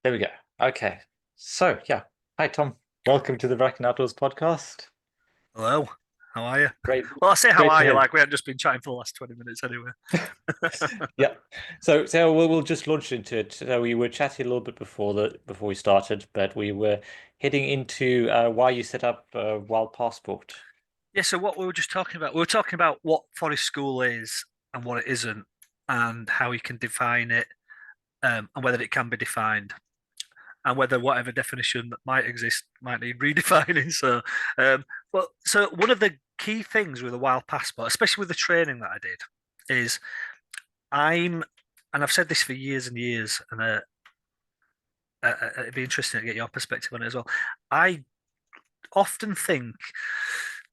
There we go. Okay. So, yeah. Hi, Tom. Welcome to the Bracken Outdoors podcast. Hello, how are you? Great, Well, I say how great to are you have. like we haven't just been chatting for the last 20 minutes anyway. Yeah. So we'll just launch into it. So we were chatting a little bit before we started, but we were heading into why you set up Wild Passport. Yeah, so what we were just talking about, we were talking about what forest school is and what it isn't, and how you can define it, and whether it can be defined, and whether whatever definition that might exist might need redefining. So one of the key things with a wild passport, especially with the training that I did, is I'm, and I've said this for years and years, and it'd be interesting to get your perspective on it as well. I often think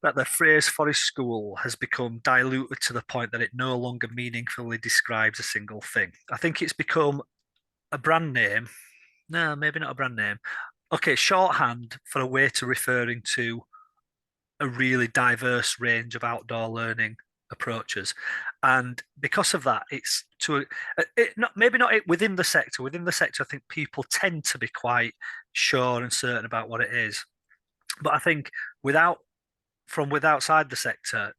that the phrase forest school has become diluted to the point that it no longer meaningfully describes a single thing. I think it's become a brand name. No, maybe not a brand name. Okay, shorthand for a way to referring to a really diverse range of outdoor learning approaches. And because of that, it's to it not maybe not it within the sector. Within the sector, I think people tend to be quite sure and certain about what it is. But I think without with outside the sector,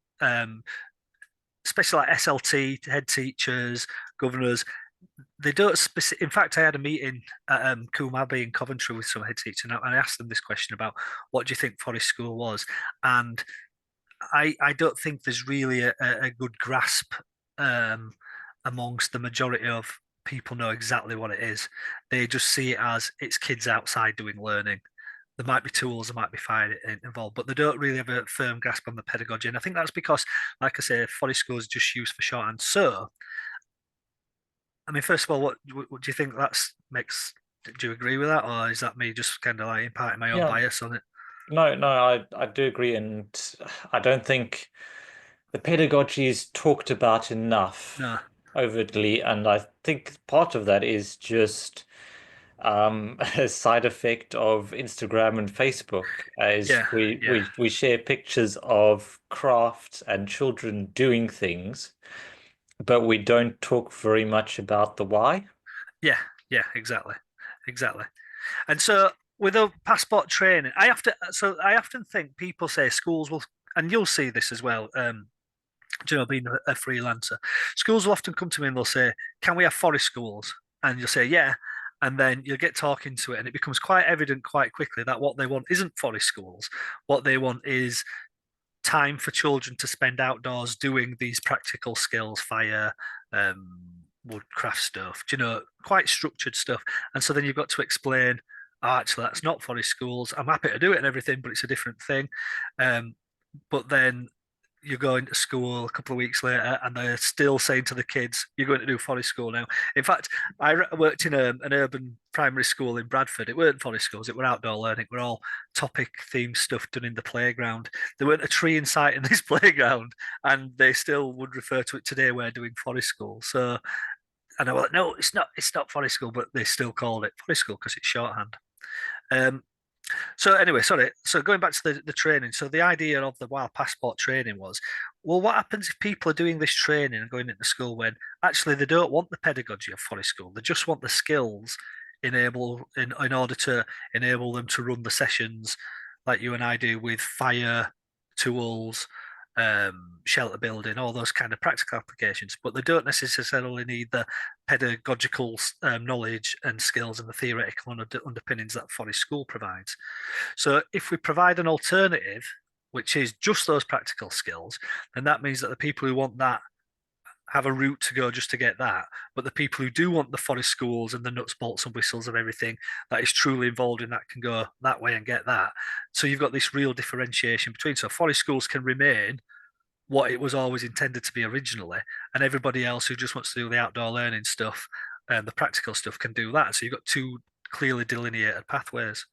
especially like SLT, head teachers, governors, they don't specific. In fact, I had a meeting at Coombe Abbey in Coventry with some head teachers, and I asked them this question about what do you think Forest School was, and I don't think there's really a good grasp um, amongst the majority of people know exactly what it is. They just see it as it's kids outside doing learning. There might be tools, there might be fire involved, but they don't really have a firm grasp on the pedagogy. And I think that's because, like I say, forest school is just used for shorthand. So, I mean, first of all, what do you think that's makes? Do you agree with that, or is that me just kind of like imparting my own Yeah. bias on it? No, I do agree, and I don't think the pedagogy is talked about enough No, overtly, and I think part of that is just a side effect of Instagram and Facebook, as yeah, we yeah, we we share pictures of crafts and children doing things, but we don't talk very much about the why. yeah, yeah, exactly. And so with a passport training, I often think people say schools will, and you'll see this as well. Being a freelancer, schools will often come to me and they'll say, "Can we have forest schools?" And you'll say, "Yeah." And then you'll get talking to it, and it becomes quite evident quite quickly that what they want isn't forest schools. What they want is time for children to spend outdoors doing these practical skills, fire, woodcraft stuff, quite structured stuff. And so then you've got to explain, oh, actually, that's not forest schools. I'm happy to do it and everything, but it's a different thing. But then you're going to school a couple of weeks later and they're still saying to the kids, you're going to do forest school now. In fact, worked in an urban primary school in Bradford. It weren't forest schools, it were outdoor learning. We're all topic themed stuff done in the playground. There weren't a tree in sight in this playground, and they still would refer to it today. We're doing forest school. So, and I was like, no, it's not forest school, but they still called it forest school because it's shorthand. Um, so anyway, sorry. So going back to the training, so the idea of the wild passport training was, well, what happens if people are doing this training and going into school when actually they don't want the pedagogy of forest school, they just want the skills in order to enable them to run the sessions like you and I do with fire, tools, shelter building, all those kind of practical applications, but they don't necessarily need the pedagogical knowledge and skills and the theoretical underpinnings that forest school provides. So if we provide an alternative, which is just those practical skills, then that means that the people who want that have a route to go just to get that. But the people who do want the forest schools and the nuts, bolts, and whistles of everything that is truly involved in that can go that way and get that. So you've got this real differentiation between. So forest schools can remain what it was always intended to be originally, and everybody else who just wants to do the outdoor learning stuff and the practical stuff can do that. So you've got two clearly delineated pathways.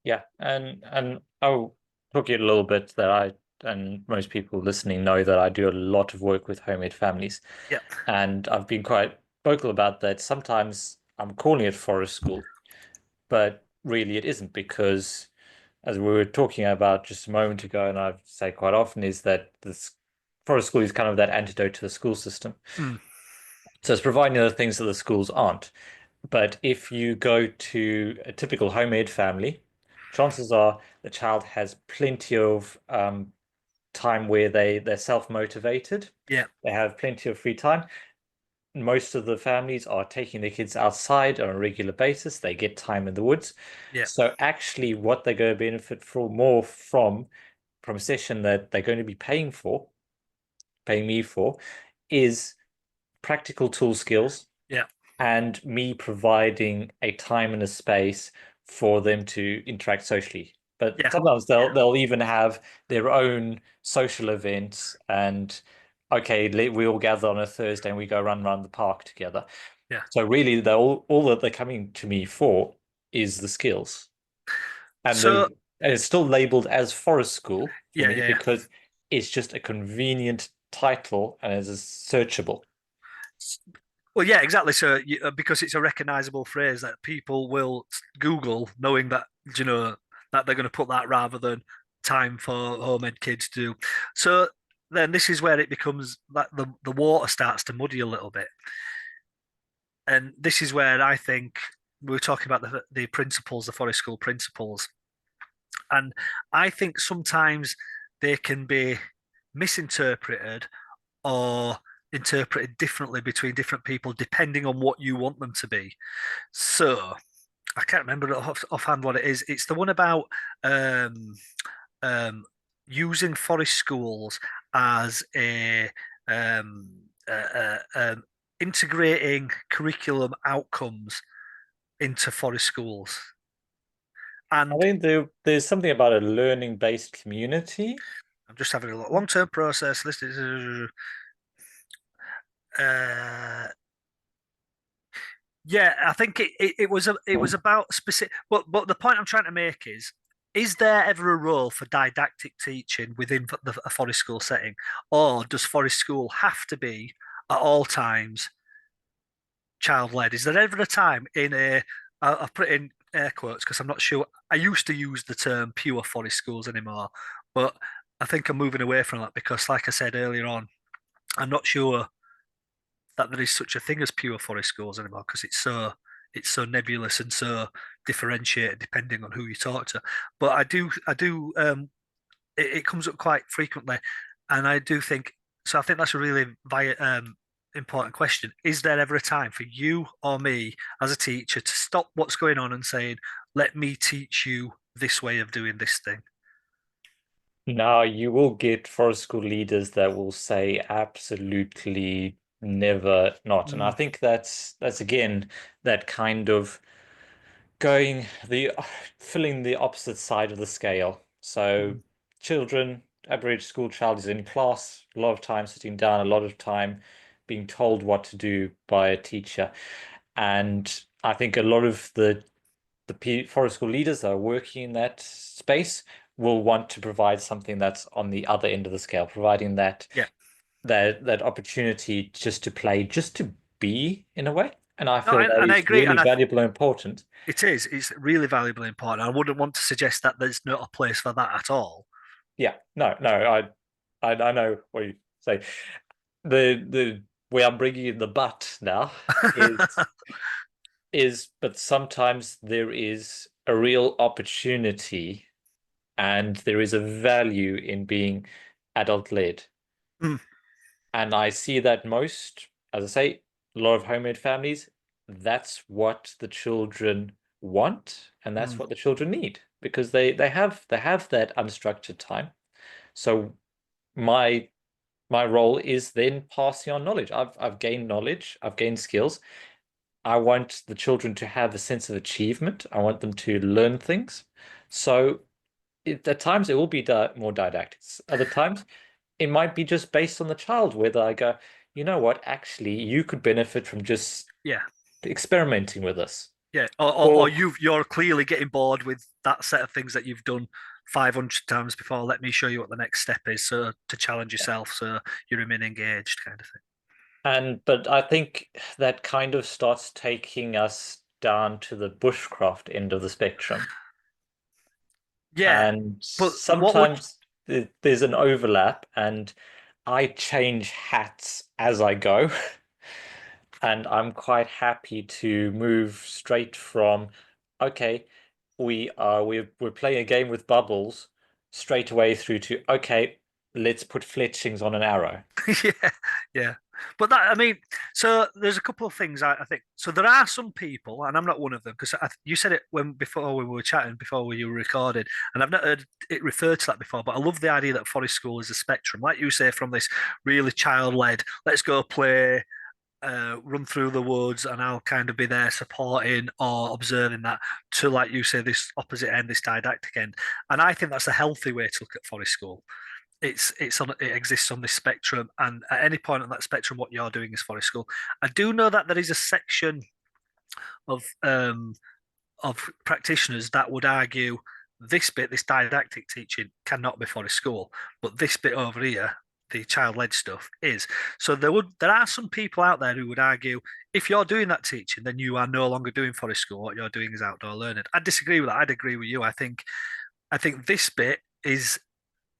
Yeah, and I'll talk you a little bit that I and most people listening know that I do a lot of work with homemade families, Yeah, and I've been quite vocal about that. Sometimes I'm calling it forest school, but really it isn't because, as we were talking about just a moment ago, and I say quite often, is that this forest school is kind of that antidote to the school system. mm, So it's providing the things that the schools aren't. But if you go to a typical homemade family, chances are the child has plenty of time where they're self-motivated. Yeah, They have plenty of free time. Most of the families are taking their kids outside on a regular basis. They get time in the woods. yeah, So actually what they're going to benefit from more from a session that they're going to be paying me for, is practical tool skills yeah, and me providing a time and a space for them to interact socially. But yeah, sometimes yeah, they'll even have their own social events and okay, we all gather on a Thursday and we go run around the park together. yeah. So really they all that they're coming to me for is the skills. And So it's still labeled as forest school for yeah, me yeah, yeah. because it's just a convenient title and it's searchable. Well, yeah, exactly. So because it's a recognizable phrase that people will Google, knowing that that they're going to put that rather than time for home ed kids to do. So then this is where it becomes that the water starts to muddy a little bit, and this is where I think we were talking about the principles, the forest school principles, and I think sometimes they can be misinterpreted or interpreted differently between different people depending on what you want them to be. So I can't remember offhand what it is. It's the one about um, um, using forest schools as a um, uh, uh, um, integrating curriculum outcomes into forest schools. I And think there's something about a learning-based community. I'm just having a look. Long-term process. This is uh, yeah, I think it was about specific. But the point I'm trying to make is there ever a role for didactic teaching within a forest school setting, or does forest school have to be at all times child led? Is there ever a time in I've put it in air quotes because I'm not sure. I used to use the term pure forest schools anymore, but I think I'm moving away from that because, like I said earlier on, I'm not sure that there is such a thing as pure forest schools anymore because it's so nebulous and so differentiated depending on who you talk to. But I do it comes up quite frequently, and I do think so. I think that's a really important question. Is there ever a time for you or me as a teacher to stop what's going on and saying, "Let me teach you this way of doing this thing"? Now, you will get forest school leaders that will say absolutely never not. And I Mm, think that's again that kind of going the filling the opposite side of the scale. So mm, children, average school child is in class, a lot of time sitting down, a lot of time being told what to do by a teacher. And I think a lot of the forest school leaders that are working in that space will want to provide something that's on the other end of the scale, providing yeah. that opportunity just to play, just to be in a way. And I No, feel that and I is agree, really and valuable and important. it is. It's really valuable and important. I wouldn't want to suggest that there's not a place for that at all. Yeah, no, I know what you say. The where I'm bringing in the but now is but sometimes there is a real opportunity and there is a value in being adult led. Mm, And I see that most, as I say, a lot of homemade families, that's what the children want and that's mm, what the children need because they have that unstructured time. So my my role is then passing on knowledge. I've gained knowledge, I've gained skills. I want the children to have a sense of achievement. I want them to learn things. So at times it will be more didactic. Other times it might be just based on the child, whether I go, you know what, actually, you could benefit from just yeah, experimenting with us. yeah. Or Or, you're clearly getting bored with that set of things that you've done 500 times before. Let me show you what the next step is. So to challenge yourself, so you remain engaged, kind of thing. but I think that kind of starts taking us down to the bushcraft end of the spectrum. Yeah, And but what would sometimes there's an overlap, and I change hats as I go. And I'm quite happy to move straight from, okay, we're playing a game with bubbles straight away through to, okay, let's put fletchings on an arrow. Yeah, yeah. But that, I mean, so there's a couple of things I think. So there are some people, and I'm not one of them, because you said it when we were chatting before we were recorded, and I've not heard it referred to that before. But I love the idea that Forest School is a spectrum, like you say, from this really child-led, let's go play, run through the woods, and I'll kind of be there supporting or observing that, to like you say, this opposite end, this didactic end. And I think that's a healthy way to look at Forest School. It exists on this spectrum, and at any point on that spectrum, what you're doing is Forest School. I do know that there is a section of practitioners that would argue this bit, this didactic teaching, cannot be Forest School, but this bit over here, the child-led stuff, is. So there are some people out there who would argue if you're doing that teaching, then you are no longer doing Forest School. What you're doing is outdoor learning. I disagree with that. I'd agree with you. I think this bit is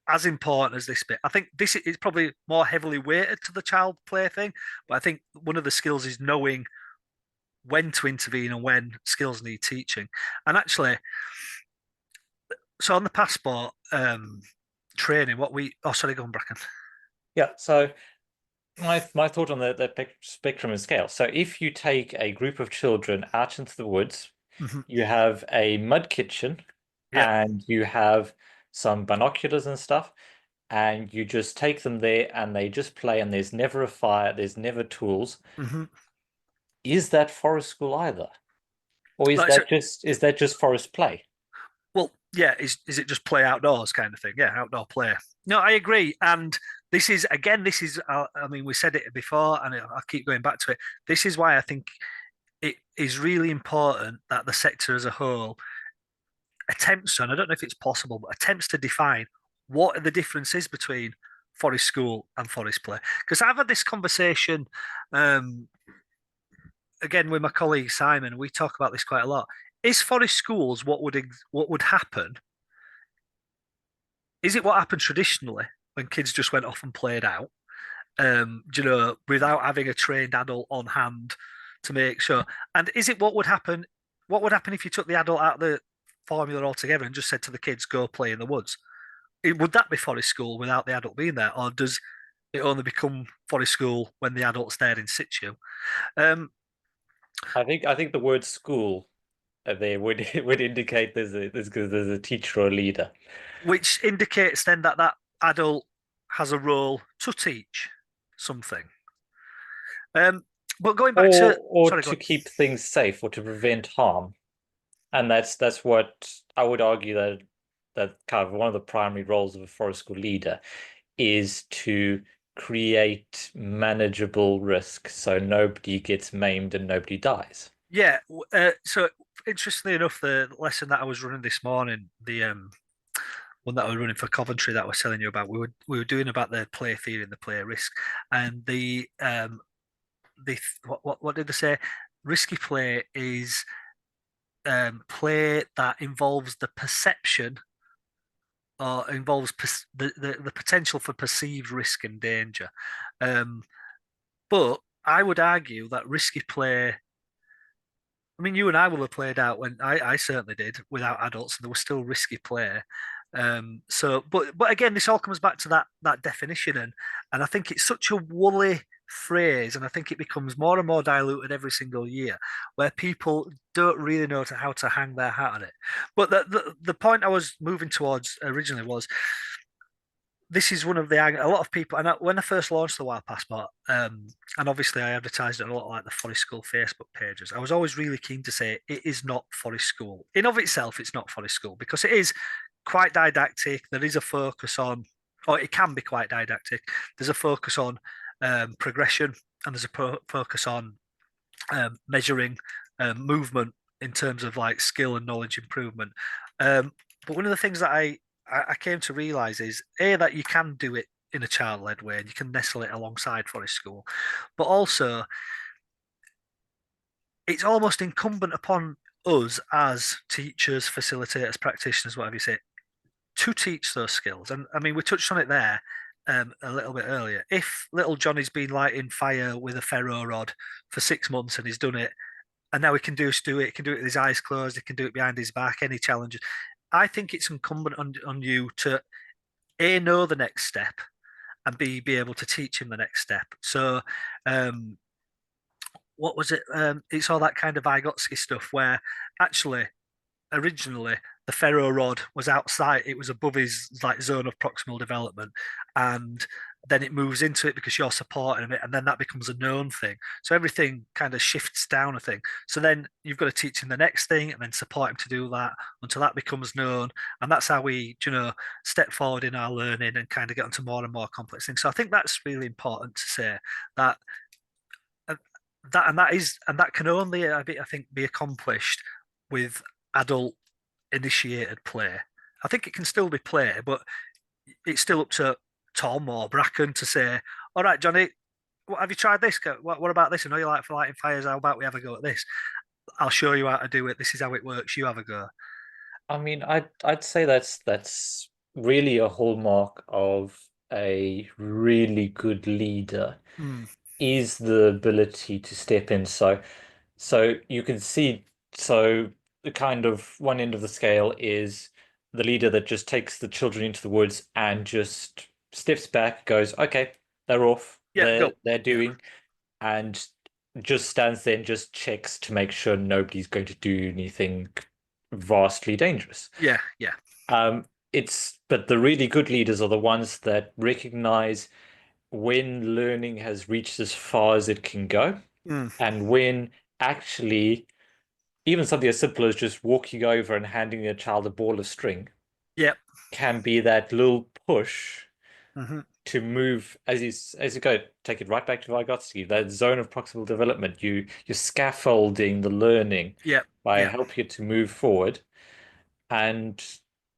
as important as this bit. I think this is probably more heavily weighted to the child play thing, but I think one of the skills is knowing when to intervene and when skills need teaching. And actually, so on the passport training, sorry, go on, Bracken. Yeah, so my thought on the spectrum and scale. So if you take a group of children out into the woods, Hmm. you have a mud kitchen Yeah. and you have some binoculars and stuff, and you just take them there and they just play and there's never a fire, there's never tools. Hmm. Is that forest school either? Or Like, so, is that just forest play? well, yeah, is it just play outdoors kind of thing? Yeah, outdoor play. No, I agree. And this is, again, I mean, we said it before, and I keep going back to it. This is why I think it is really important that the sector as a whole attempts, and I don't know if it's possible, but attempts to define what are the differences between forest school and forest play. Because I've had this conversation um, again with my colleague Simon. We talk about this quite a lot. Is forest schools what would happen? Is it what happened traditionally when kids just went off and played out? Without having a trained adult on hand to make sure. And is it what would happen? What would happen if you took the adult out of the formula altogether and just said to the kids, "Go play in the woods"? Would that be forest school without the adult being there, or does it only become forest school when the adult's there in situ? Um, I think the word school there would would indicate there's a teacher or a leader. which indicates then that that adult has a role to teach something. Um, but going back to, Or sorry, go to on. keep things safe or to prevent harm. And that's what I would argue that kind of one of the primary roles of a forest school leader is to create manageable risk so nobody gets maimed and nobody dies. Yeah. So interestingly enough, the lesson that I was running this morning, the one that I was running for Coventry that I was telling you about, we were doing about the play theory and the play risk, and the what did they say? Risky play is play that involves the perception or involves the potential for perceived risk and danger. Um, but I would argue that risky play. I mean, you and I will have played out when I certainly did without adults, and there was still risky play. But again, this all comes back to that definition, and I think it's such a woolly phrase, and I think it becomes more and more diluted every single year, where people don't really know how to hang their hat on it. But the point I was moving towards originally was this is one of the a lot of people, and when I first launched the Wild Passport, and obviously I advertised it a lot like the Forest School Facebook pages. I was always really keen to say it is not Forest School in of itself. It's not Forest School because it is quite didactic. There is a focus on, or it can be quite didactic. There's a focus on progression, and there's a focus on measuring movement in terms of like skill and knowledge improvement. But one of the things that I came to realize is that you can do it in a child-led way and you can nestle it alongside forest school, but also it's almost incumbent upon us as teachers, facilitators, practitioners, whatever you say, to teach those skills. And I mean, we touched on it there. a little bit earlier. If little Johnny's been lighting fire with a ferro rod for 6 months and he's done it, and now he can do it. He can do it with his eyes closed. He can do it behind his back. Any challenges? I think it's incumbent on you to a know the next step and b be able to teach him the next step. So, um, what was it? It's all that kind of Vygotsky stuff where actually originally the ferro rod was outside, it was above his like zone of proximal development, and then it moves into it because you're supporting it, and then that becomes a known thing. So everything kind of shifts down a thing. So then you've got to teach him the next thing and then support him to do that until that becomes known. And that's how we, step forward in our learning and kind of get onto more and more complex things. So I think that's really important to say that uh, that can only, I think, be accomplished with adult initiated play. I think it can still be play, but it's still up to Tom or Bracken to say, "All right, Johnny, have you tried this? What about this? I know you like for lighting fires. How about we have a go at this? I'll show you how to do it. This is how it works. You have a go." I mean, I'd say that's really a hallmark of a really good leader Mm, is the ability to step in. So you can see, so the kind of one end of the scale is the leader that just takes the children into the woods and just steps back, goes, okay, they're off, yeah, go. they're Yeah, doing, and just stands there and just checks to make sure nobody's going to do anything vastly dangerous. yeah, yeah. But the really good leaders are the ones that recognize when learning has reached as far as it can go, Mm, and when actually even something as simple as just walking over and handing a child a ball of string yeah. can be that little push Hmm. to move as you go, take it right back to Vygotsky, that zone of proximal development. You're scaffolding the learning Yeah, by yeah. helping it to move forward. And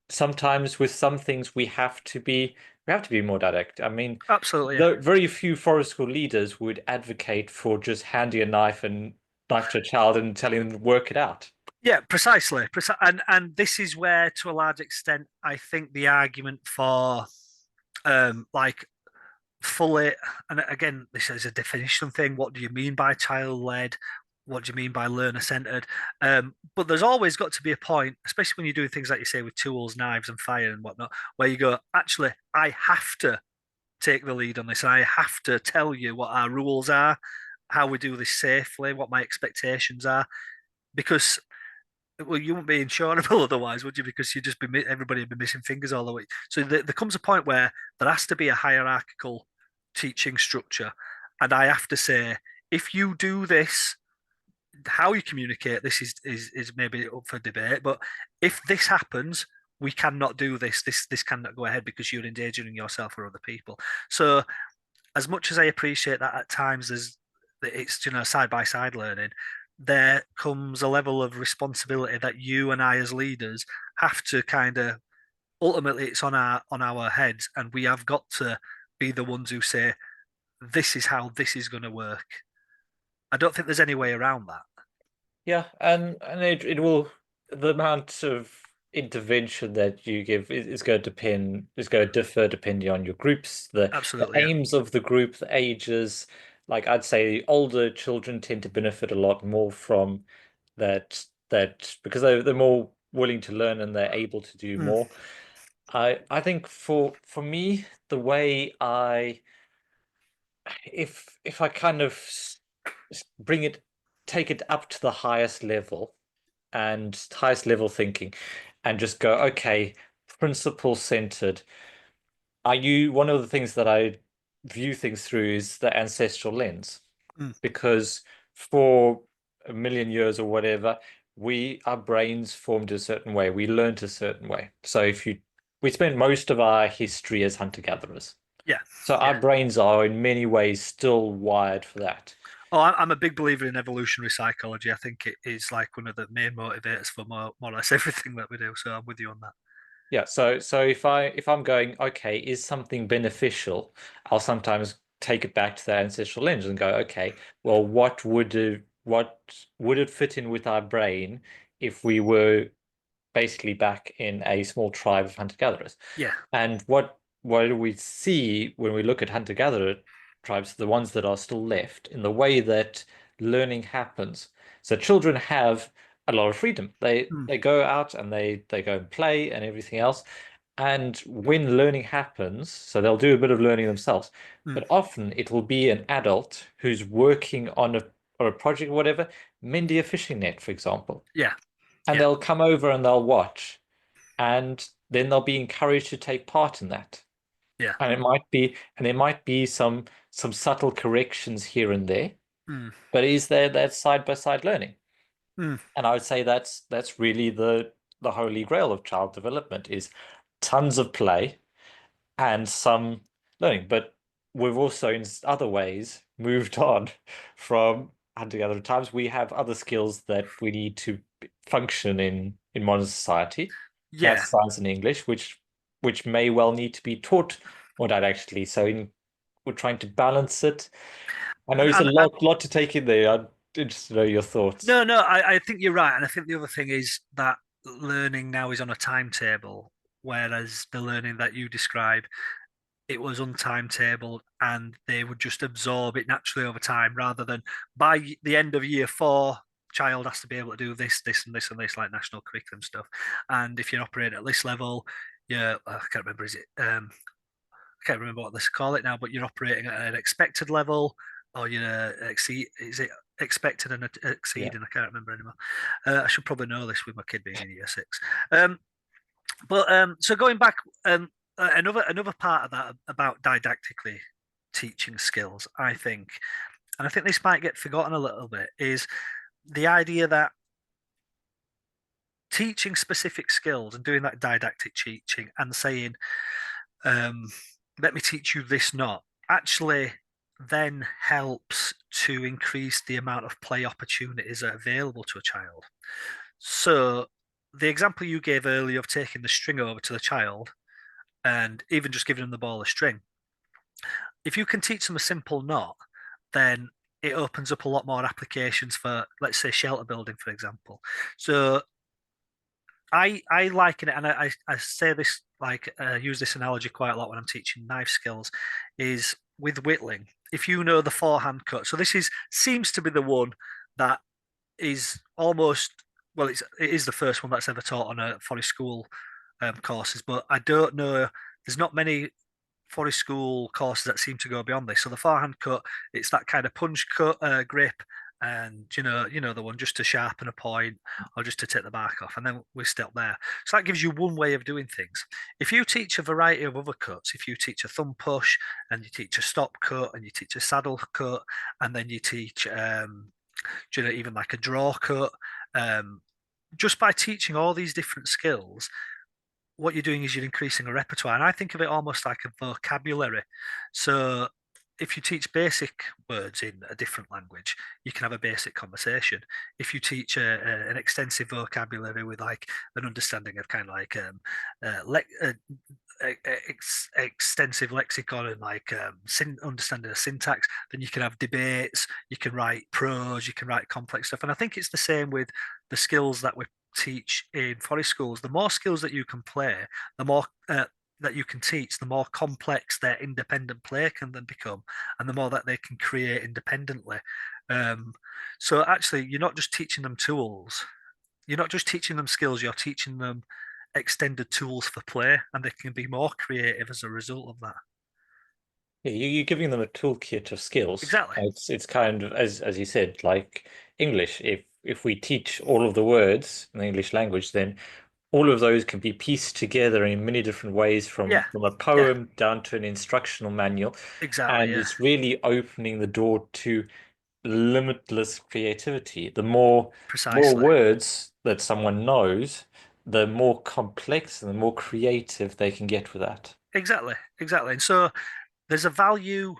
sometimes with some things we have to be more direct. I mean, Absolutely. Yeah. very few forest school leaders would advocate for just handing a knife to a child and telling them to work it out. Yeah, precisely. And this is where, to a large extent, I think the argument for like fully, and again, this is a definition thing. What do you mean by child led? What do you mean by learner centered? But there's always got to be a point, especially when you're doing things like you say with tools, knives, and fire and whatnot, where you go, actually, I have to take the lead on this, and I have to tell you what our rules are, how we do this safely, what my expectations are, because well, you wouldn't be insurable otherwise, would you? Because you'd just be everybody would be missing fingers all the way. So there comes a point where there has to be a hierarchical teaching structure, and I have to say, if you do this, how you communicate this is maybe up for debate. But if this happens, we cannot do this. This cannot go ahead because you're endangering yourself or other people. So as much as I appreciate that at times it's side by side learning, there comes a level of responsibility that you and I as leaders have to kind of ultimately it's on our heads, and we have got to be the ones who say this is how this is going to work. I don't think there's any way around that. Yeah, and it will the amount of intervention that you give is going to differ depending on your groups, the Absolutely, yeah. aims of the group, the ages. Like I'd say older children tend to benefit a lot more from that because they're more willing to learn and they're able to do Mm, more. I think for me, the way I if I kind of bring it take it up to the highest level and highest level thinking and just go, okay, principle centered. One of the things that I view things through is the ancestral lens, mm, because for a million years or whatever, our brains formed a certain way. We learned a certain way. So we spent most of our history as hunter-gatherers. yeah, So yeah. our brains are in many ways still wired for that. Oh, I'm a big believer in evolutionary psychology. I think it is like one of the main motivators for more or less everything that we do. So I'm with you on that. Yeah, so if I'm going, okay, is something beneficial, I'll sometimes take it back to the ancestral lens and go, okay, well, what would it fit in with our brain if we were basically back in a small tribe of hunter-gatherers? Yeah, And what what do we see when we look at hunter-gatherer tribes, the ones that are still left, in the way that learning happens. So children have a lot of freedom. They mm, they go out and they go and play and everything else. And when learning happens, so they'll do a bit of learning themselves, mm. but often it will be an adult who's working on a project or whatever, mending a fishing net, for example. Yeah, And yeah, they'll come over and they'll watch, and then they'll be encouraged to take part in that. yeah. And there might be some subtle corrections here and there, Mm, but is there that side by side learning? mm. And I would say that's really the holy grail of child development is tons of play and some learning. But we've also in other ways moved on from hunter-gatherer times. We have other skills that we need to function in modern society. Yeah. Math, science, and English, which may well need to be taught more didactically. So we're trying to balance it. I know it's a And lot to take in there. I'm interested to know your thoughts. no, no, I think you're right. And I think the other thing is that learning now is on a timetable, whereas the learning that you describe, it was untimetabled and they would just absorb it naturally over time rather than by the end of year four, child has to be able to do this, this, and this, and this, like national curriculum stuff. And if you're operating at this level, yeah, I can't remember, is it I can't remember what they call it now, but you're operating at an expected level, or you're exceed. Is it expected and Yeah. exceeding? I can't remember anymore. I should probably know this with my kid being in year six. Um, but so going back, another part of that about didactically teaching skills, I think, and I think this might get forgotten a little bit, is the idea that teaching specific skills and doing that didactic teaching and saying um, let me teach you this not actually then helps to increase the amount of play opportunities that are available to a child. So the example you gave earlier of taking the string over to the child and even just giving them the ball of string, if you can teach them a simple knot, then it opens up a lot more applications for, let's say, shelter building, for example. So I liken it, and I say this like use this analogy quite a lot when I'm teaching knife skills, is with whittling. If you know the forehand cut, so this is seems to be the one that is almost well, it is the first one that's ever taught on a forest school courses, but I don't know. There's not many forest school courses that seem to go beyond this. So the forehand cut, it's that kind of punch cut grip, and you know the one just to sharpen a point or just to take the bark off, and then we stop there. So that gives you one way of doing things. If you teach a variety of other cuts, if you teach a thumb push and you teach a stop cut and you teach a saddle cut, and then you teach even like a draw cut, um, just by teaching all these different skills, what you're doing is you're increasing a repertoire. And I think of it almost like a vocabulary. So if you teach basic words in a different language, you can have a basic conversation. If you teach an extensive vocabulary with like an understanding of kind of like extensive lexicon and like understanding of syntax, then you can have debates, you can write prose, you can write complex stuff. And I think it's the same with the skills that we teach in forest schools. The more skills that you can play, the more that you can teach, the more complex their independent play can then become, and the more that they can create independently. Um, so actually, you're not just teaching them tools, you're not just teaching them skills, you're teaching them extended tools for play, and they can be more creative as a result of that. Yeah, you're giving them a toolkit of skills. Exactly. It's kind of as you said, like English. If we teach all of the words in the English language, then all of those can be pieced together in many different ways Yeah. from a Yeah. poem down to an instructional manual. Exactly. And Yeah. it's really opening the door to limitless creativity. The more Precisely. words that someone knows, the more complex and the more creative they can get with that. Exactly. Exactly. And so there's a value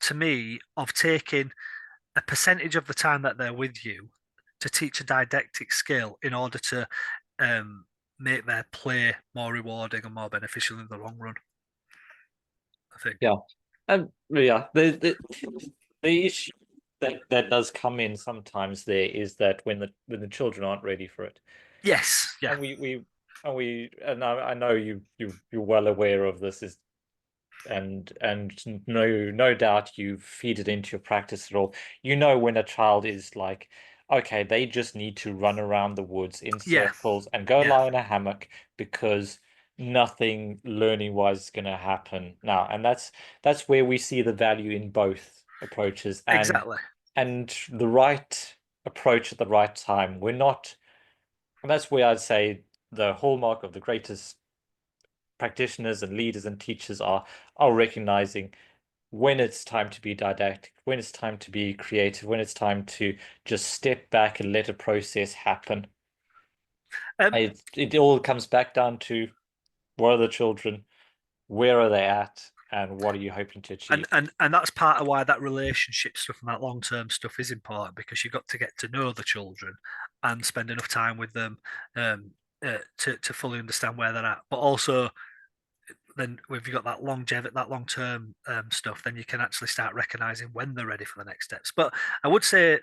to me of taking a percentage of the time that they're with you to teach a didactic skill in order to make their play more rewarding and more beneficial in the long run, I think. Yeah. And yeah, the issue that does come in sometimes there is that when the children aren't ready for it. Yes, yeah, And we and I know you're well aware of this is and no doubt you feed it into your practice at all. You know when a child is like, okay, they just need to run around the woods in Yeah, circles and go yeah, lie in a hammock because nothing learning wise is going to happen now. And that's where we see the value in both approaches exactly. and the right approach at the right time. We're not, and that's where I'd say the hallmark of the greatest practitioners and leaders and teachers are recognizing when it's time to be didactic, when it's time to be creative, when it's time to just step back and let a process happen. Um, It all comes back down to what are the children, where are they at, and what are you hoping to and achieve? and that's part of why that relationship stuff and that long term stuff is important because you've got to get to know the children and spend enough time with them to fully understand where they're at. But also, then if you've got that longevity, that long term stuff, then you can actually start recognizing when they're ready for the next steps. But I would say,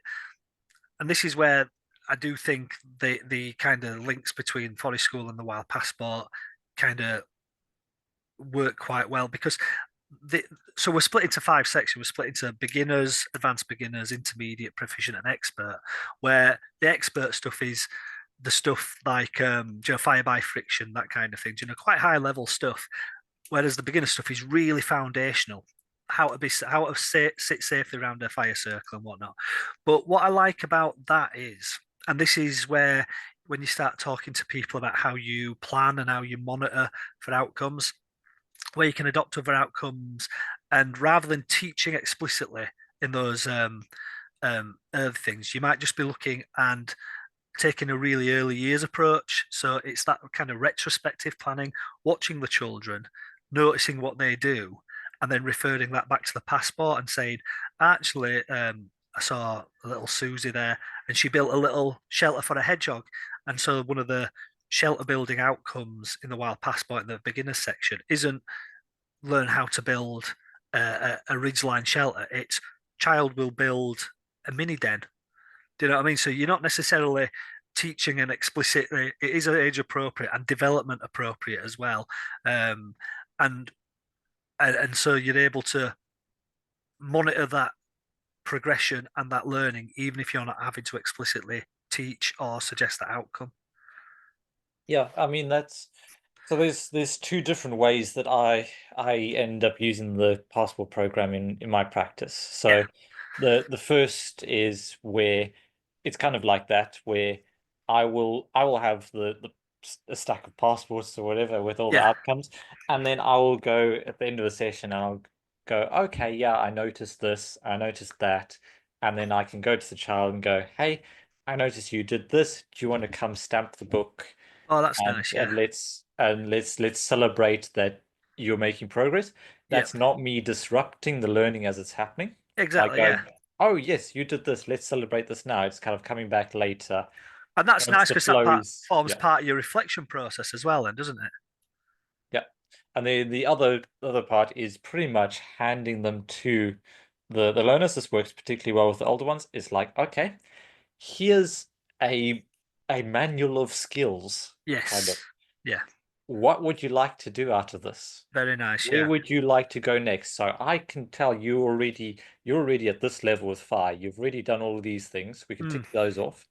and this is where I do think the kind of links between Forest School and the Wild Passport kind of work quite well because the so we're split into five sections. We're split into beginners, advanced beginners, intermediate, proficient, and expert. Where the expert stuff is the stuff like fire by friction, that kind of thing. Quite high level stuff. Whereas the beginner stuff is really foundational. How to sit safely around a fire circle and whatnot. But what I like about that is, and this is where when you start talking to people about how you plan and how you monitor for outcomes, where you can adopt other outcomes, and rather than teaching explicitly in those early things, you might just be looking and taking a really early years approach. So it's that kind of retrospective planning, watching the children, noticing what they do, and then referring that back to the passport and saying, actually, I saw a little Susie there, and she built a little shelter for a hedgehog. And so one of the shelter building outcomes in the wild passport in the beginners section isn't learn how to build a ridgeline shelter. It's child will build a mini den. Do you know what I mean? So you're not necessarily teaching an explicitly, it is age appropriate and development appropriate as well. Um, and, and so you're able to monitor that progression and that learning, even if you're not having to explicitly teach or suggest that outcome. Yeah, I mean that's so there's two different ways that I end up using the passport program in my practice. Yeah, So the first is where it's kind of like that where I will have a stack of passports or whatever with all the yeah. outcomes, and then I will go at the end of the session and I'll go, okay, yeah, I noticed this, I noticed that, and then I can go to the child and go, hey, I noticed you did this. Do you want to come stamp the book? Oh, that's and nice. Yeah, and let's celebrate that you're making progress. yeah. That's not me disrupting the learning as it's happening by Exactly. Yeah. going, oh yes, you did this, let's celebrate this now. It's kind of coming back later And that's once nice the because that flow part is, forms yeah. part of your reflection process as well, then, doesn't it? Yeah. And the other part is pretty much handing them to the learners. This works particularly well with the older ones. It's like, okay, here's a a manual of skills, kind of. Yes. Yeah. What would you like to do out of this? Very nice. Where Yeah. would you like to go next? So I can tell you're already at this level with fire. You've already done all of these things. We can Mm. tick those off.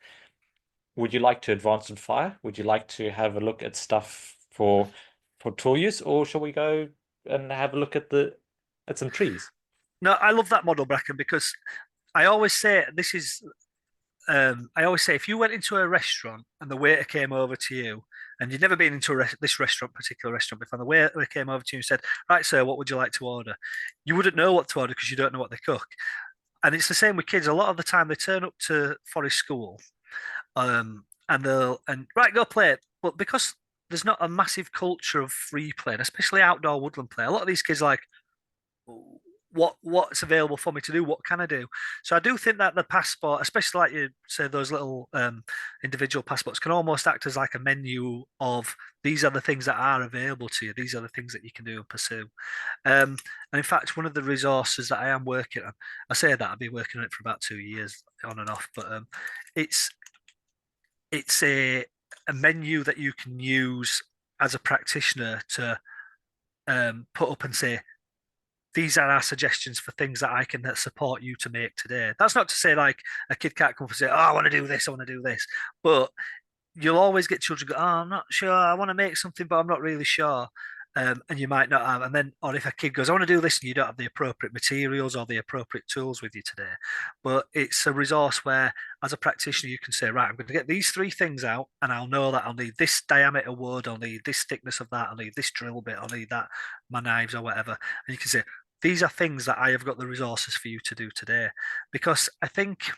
Would you like to advance in fire? Would you like to have a look at stuff for tool use, or shall we go and have a look at the at some trees? No, I love that model, Bracken, because I always say this is. I always say if you went into a restaurant and the waiter came over to you, and you'd never been into this particular restaurant before, and the waiter came over to you and said, "Right, sir, what would you like to order?" You wouldn't know what to order because you don't know what they cook. And it's the same with kids. A lot of the time, they turn up to Forest School, and they'll and right, go play it. But because there's not a massive culture of free play, and especially outdoor woodland play, a lot of these kids are like, what's available for me to do? What can I do? So I do think that the passport, especially like you say, those little individual passports can almost act as like a menu of these are the things that are available to you. These are the things that you can do and pursue. And in fact, one of the resources that I am working on, I say that I've been working on it for about 2 years on and off, but it's it's a menu that you can use as a practitioner to put up and say, these are our suggestions for things that I can support you to make today. That's not to say like a kid can't come up and say, "Oh, I want to do this, I want to do this," but you'll always get children go, "Oh, I'm not sure. I want to make something, but I'm not really sure." And you might not have, and then, or if a kid goes, "I want to do this," and you don't have the appropriate materials or the appropriate tools with you today, but it's a resource where, as a practitioner, you can say, "Right, I'm going to get these three things out, and I'll know that I'll need this diameter wood, I'll need this thickness of that, I'll need this drill bit, I'll need that, my knives or whatever," and you can say, "These are things that I have got the resources for you to do today," because I think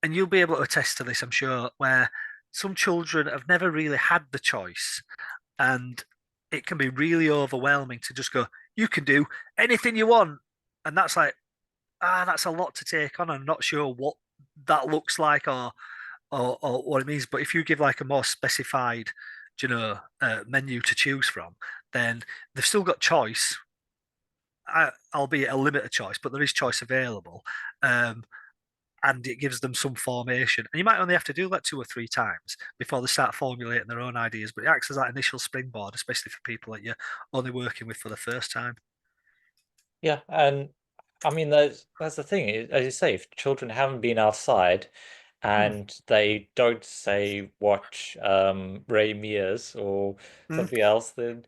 and you'll be able to attest to this, I'm sure, where some children have never really had the choice, and it can be really overwhelming to just go, "You can do anything you want," and that's like, that's a lot to take on. I'm not sure what that looks like or what it means, but if you give like a more specified, menu to choose from, then they've still got choice, albeit a limited choice, but there is choice available. Um, and it gives them some formation. And you might only have to do that two or three times before they start formulating their own ideas, but it acts as that initial springboard, especially for people that you're only working with for the first time. Yeah, and I mean that's the thing. As you say, if children haven't been outside Mm, and they don't say watch Ray Mears or mm, something else, then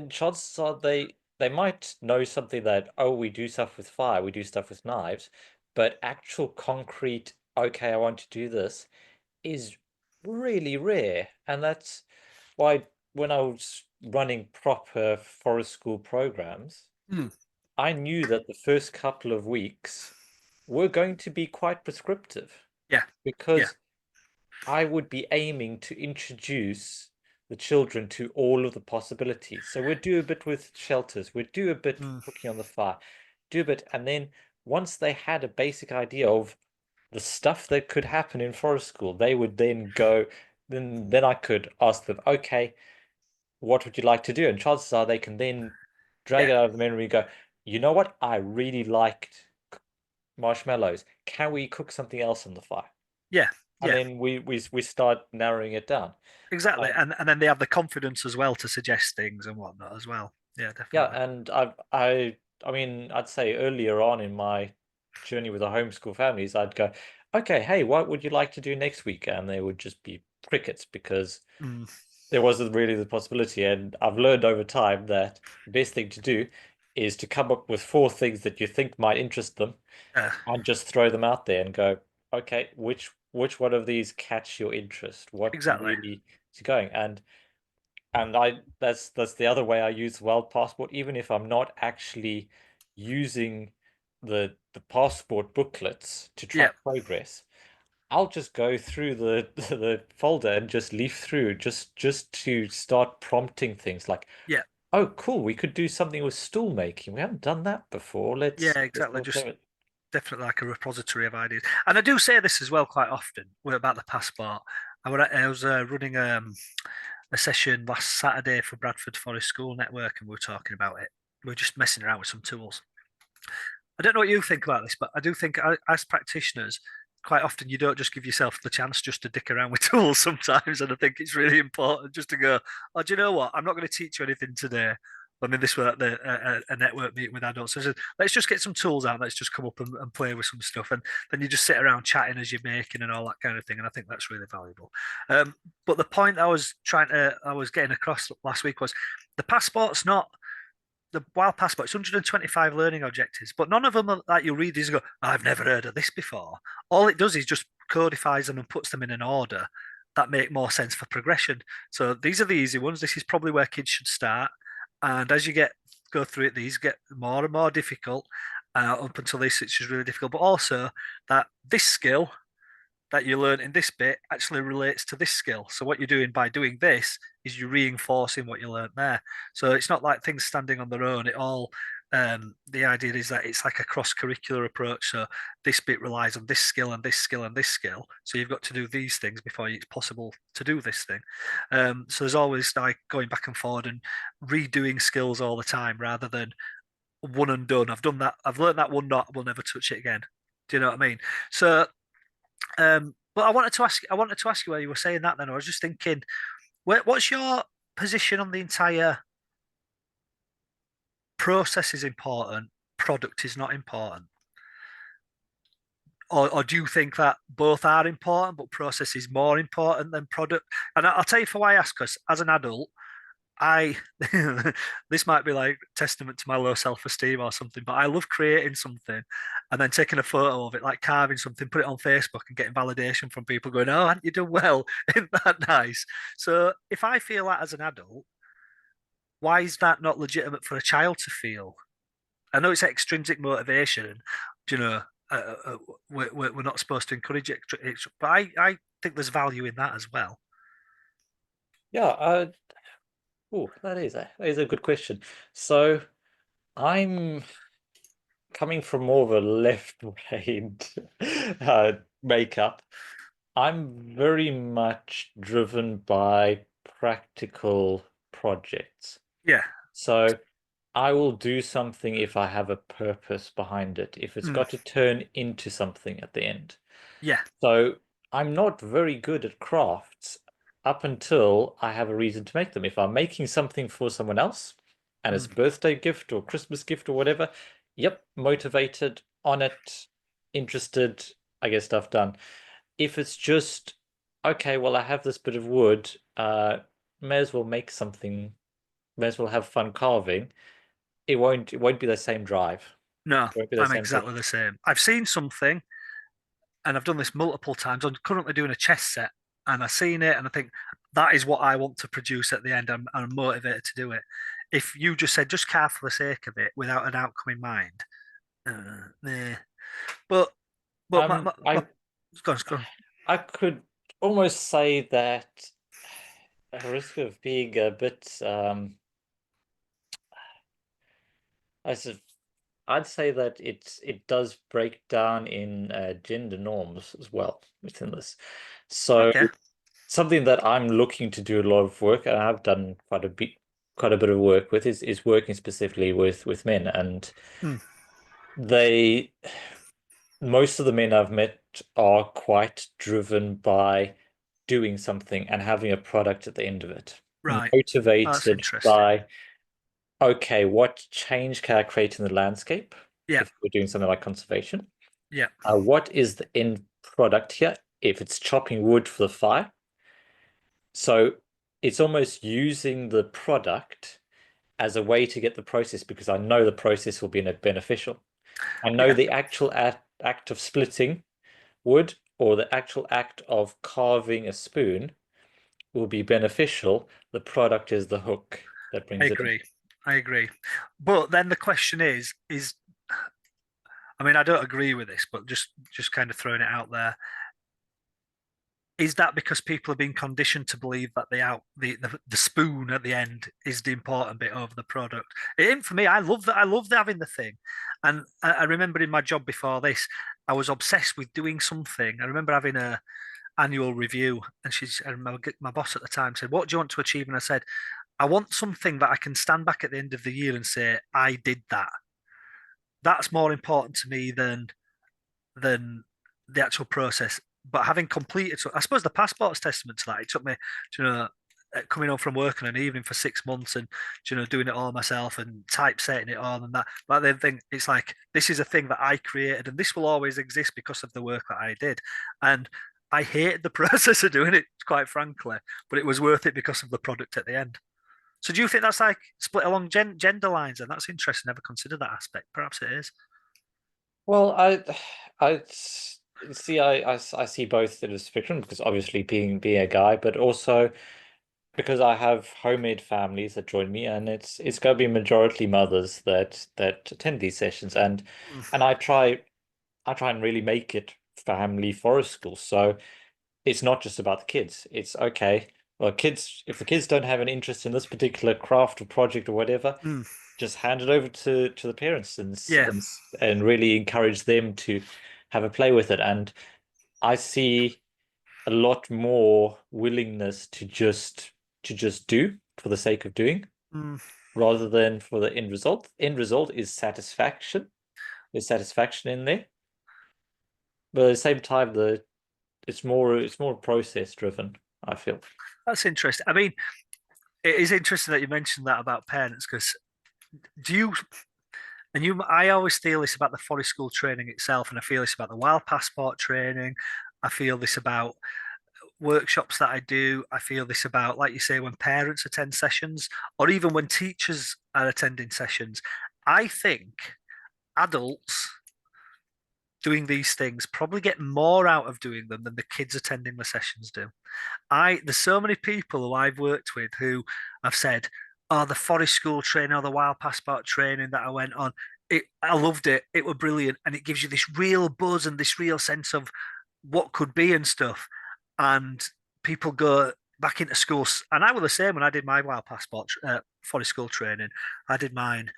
chances are they might know something that, oh, we do stuff with fire, we do stuff with knives, but actual concrete, okay, I want to do this is really rare. And that's why when I was running proper forest school programs, mm. I knew that the first couple of weeks were going to be quite prescriptive Yeah, yeah, because I would be aiming to introduce the children to all of the possibilities. So we'd do a bit with shelters, we'd do a bit mm, cooking on the fire, do a bit, and then once they had a basic idea of the stuff that could happen in forest school, they would then go, then I could ask them, okay, what would you like to do? And chances are they can then drag yeah, it out of the memory and go, you know what? I really liked marshmallows. Can we cook something else on the fire? yeah, And yeah, then we start narrowing it down. exactly. Um, And then they have the confidence as well to suggest things and whatnot as well. Yeah, yeah, definitely. and I mean, I'd say earlier on in my journey with the homeschool families, I'd go, okay, hey, what would you like to do next week? And they would just be crickets because Mm, there wasn't really the possibility. And I've learned over time that the best thing to do is to come up with four things that you think might interest them uh, and just throw them out there and go, okay, which one of these catch your interest? What exactly. really is going? And I that's the other way I use Wild Passport, even if I'm not actually using the passport booklets to Yeah, track progress. I'll just go through the the folder and just leaf through just to start prompting things like, yeah, oh, cool, we could do something with stool making. We haven't done that before. yeah, Let's exactly. go play Just with. definitely like a repository of ideas. And I do say this as well quite often about the passport. I was running a session last Saturday for Bradford Forest School Network, and we were talking about it. We are just messing around with some tools. I don't know what you think about this, but I do think as practitioners, quite often you don't just give yourself the chance just to dick around with tools sometimes. And I think it's really important just to go, oh, do you know what? I'm not going to teach you anything today. I mean, this was at a network meeting with adults. So I said, let's just get some tools out. Let's just come up and play with some stuff. And then you just sit around chatting as you're making and all that kind of thing. And I think that's really valuable. Um, but the point I was getting across last week was the passport's not the Wild Passport. It's 125 learning objectives, but none of them are like you'll read these and go, I've never heard of this before. All it does is just codifies them and puts them in an order that make more sense for progression. So these are the easy ones. This is probably where kids should start. And as you go through it, these get more and more difficult up until this, which is really difficult. But also that this skill that you learn in this bit actually relates to this skill. So what you're doing by doing this is you're reinforcing what you learned there. So it's not like things standing on their own. The idea is that it's like a cross-curricular approach. So this bit relies on this skill and this skill and this skill. So you've got to do these things before it's possible to do this thing. So there's always like going back and forward and redoing skills all the time rather than one and done. I've done that. I've learned that one knot. We'll never touch it again. Do you know what I mean? So but I wanted to ask you where you were saying that. Then I was just thinking, what's your position on the entire process is important, product is not important? Or do you think that both are important, but process is more important than product? And I'll tell you for why I ask, because as an adult, I this might be like testament to my low self-esteem or something, but I love creating something and then taking a photo of it, like carving something, put it on Facebook and getting validation from people going, "Oh, haven't you done well? Isn't that nice?" So if I feel that as an adult, why is that not legitimate for a child to feel? I know it's extrinsic motivation, you know, we're not supposed to encourage it, but I think there's value in that as well. Yeah, that is a good question. So I'm coming from more of a left-brained makeup. I'm very much driven by practical projects. Yeah. So I will do something if I have a purpose behind it, if it's Mm, got to turn into something at the end. yeah. So I'm not very good at crafts up until I have a reason to make them. If I'm making something for someone else and it's Mm, a birthday gift or Christmas gift or whatever, yep, motivated, on it, interested, I get stuff done. If it's just, okay, well, I have this bit of wood, may as well make something, may as well have fun carving. It won't be the same drive. no, It won't be the I'm same thing. exactly the same. I've seen something, and I've done this multiple times. I'm currently doing a chess set, and I've seen it, and I think that is what I want to produce at the end. I'm motivated to do it. If you just said just carve for the sake of it without an outcome in mind, nah. But my I go on. I could almost say that at risk of being a bit I said I'd say that it does break down in gender norms as well within this. So Okay. something that I'm looking to do a lot of work, and I've done quite a bit of work with, is working specifically with men, and Hmm. they most of the men I've met are quite driven by doing something and having a product at the end of it. Right. That's Motivated interesting. by, okay, what change can I create in the landscape Yeah. if we're doing something like conservation? Yeah. What is the end product here? If it's chopping wood for the fire. So it's almost using the product as a way to get the process because I know the process will be beneficial. I know Yeah. the actual act of splitting wood or the actual act of carving a spoon will be beneficial. The product is the hook that I brings it in. agree. I agree. But then the question is I mean, I don't agree with this, but just kind of throwing it out there. Is that because people have been conditioned to believe that the spoon at the end is the important bit of the product? It ain't for me. I love that. I love having the thing, and I remember in my job before this, I was obsessed with doing something. I remember having a annual review, and I remember my boss at the time said, "What do you want to achieve?" And I said, "I want something that I can stand back at the end of the year and say I did that. That's more important to me than the actual process. But having completed, so I suppose the passport's testament to that. It took me, coming home from work on an evening for 6 months and doing it all myself and typesetting it all and that. But then think it's like this is a thing that I created and this will always exist because of the work that I did. And I hated the process of doing it, quite frankly, but it was worth it because of the product at the end. So do you think that's like split along gender lines? And that's interesting. Never considered that aspect. Perhaps it is. Well, see, I see both in the spectrum because obviously being a guy, but also because I have homemade families that join me, and it's going to be majority mothers that attend these sessions, Mm, and I try and really make it family forest school. So it's not just about the kids. It's okay. Well, kids, if the kids don't have an interest in this particular craft or project or whatever, mm, just hand it over to the parents yeah. and really encourage them to have a play with it. And I see a lot more willingness to just do for the sake of doing Mm. rather than for the end result. End result is satisfaction. There's satisfaction in there, but at the same time, the it's more process driven, I feel. That's interesting. I mean, it is interesting that you mentioned that about parents because Do you and you? I always feel this about the forest school training itself, and I feel this about the wild passport training. I feel this about workshops that I do. I feel this about, like you say, when parents attend sessions, or even when teachers are attending sessions. I think adults doing these things probably get more out of doing them than the kids attending the sessions do. There's so many people who I've worked with who have said, "Oh, the forest school training or the wild passport training that I went on, I loved it. It was brilliant, and it gives you this real buzz and this real sense of what could be and stuff." And people go back into schools, and I was the same when I did my wild passport forest school training. I did mine.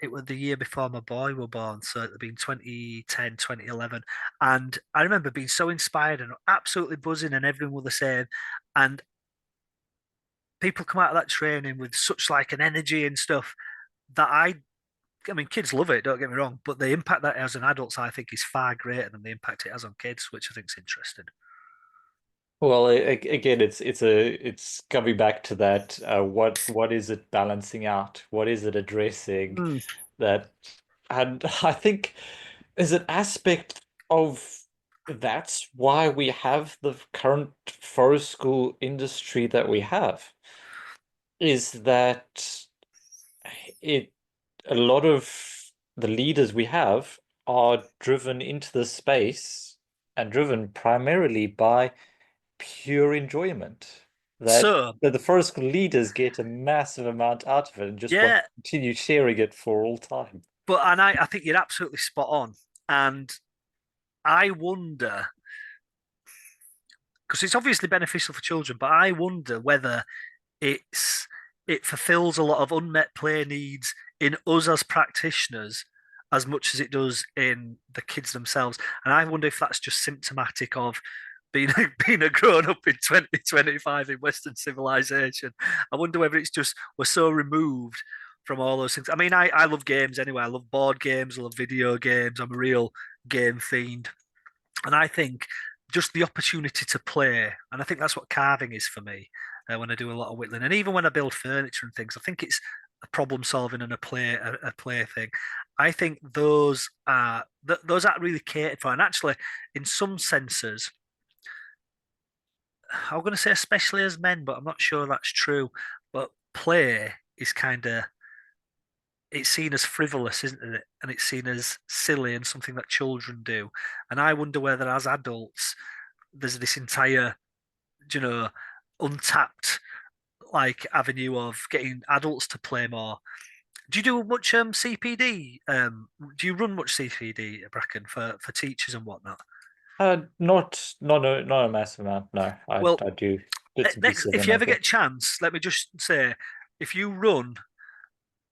It was the year before my boy were born, so it had been 2010, 2011. And I remember being so inspired and absolutely buzzing, and everyone was the same. And people come out of that training with such like an energy and stuff that I mean, kids love it, don't get me wrong, but the impact that it has on adults, I think, is far greater than the impact it has on kids, which I think is interesting. Well, again, it's coming back to that. What is it balancing out? What is it addressing? Mm. That, and I think is an aspect of that's why we have the current forest school industry that we have. Is that it? A lot of the leaders we have are driven into the space and driven primarily by pure enjoyment. That So, that the forest school leaders get a massive amount out of it and just want to yeah, continue sharing it for all time. I think you're absolutely spot on. And I wonder, because it's obviously beneficial for children, but I wonder whether it's it fulfills a lot of unmet play needs in us as practitioners as much as it does in the kids themselves. And I wonder if that's just symptomatic of being a grown up in 2025 in Western civilization. I wonder whether it's just we're so removed from all those things. I mean, I love games anyway. I love board games, I love video games. I'm a real game fiend. And I think just the opportunity to play, and I think that's what carving is for me when I do a lot of whittling, and even when I build furniture and things, I think it's a problem solving and a play thing. I think those aren't really catered for, and actually, in some senses, I'm going to say especially as men, but I'm not sure that's true. But play is kind of it's seen as frivolous, isn't it? And it's seen as silly and something that children do. And I wonder whether, as adults, there's this entire, you know, untapped like avenue of getting adults to play more. Do you do much CPD? Do you run much CPD, Bracken, for teachers and whatnot? Not a massive amount. No, Well, I do bits and next, pieces every if you now ever and then. get a chance, let me just say, if you run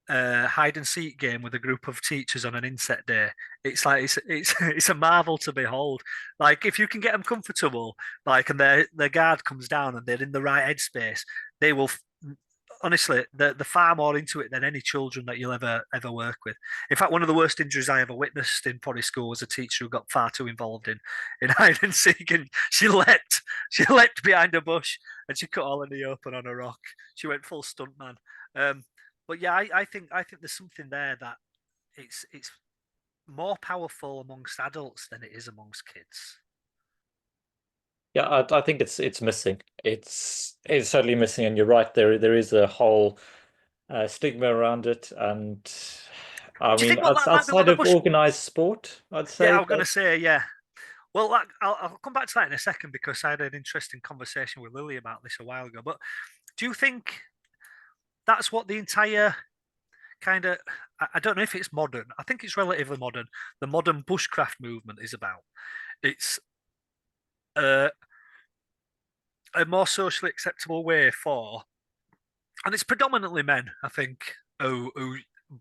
hide and seek game with a group of teachers on an inset day. It's like it's a marvel to behold. Like if you can get them comfortable, like and their guard comes down and they're in the right headspace, they will. Honestly, they're far more into it than any children that you'll ever work with. In fact, one of the worst injuries I ever witnessed in Potty School was a teacher who got far too involved in hide and seek, and she leapt behind a bush and she cut all her knee open on a rock. She went full stuntman. Um, but yeah, I think there's something there that it's more powerful amongst adults than it is amongst kids. Yeah, I think it's missing. It's certainly missing, and you're right. There is a whole stigma around it, and I Do you mean, think what that might be? What outside the of bush? organized sport, I'd Yeah, say I'm gonna that say yeah. Well, I'll come back to that in a second because I had an interesting conversation with Lily about this a while ago. But do you think that's what the entire kind of I don't know if it's modern. I think it's relatively modern. The modern bushcraft movement is about. It's a, a more socially acceptable way for, and it's predominantly men, I think, who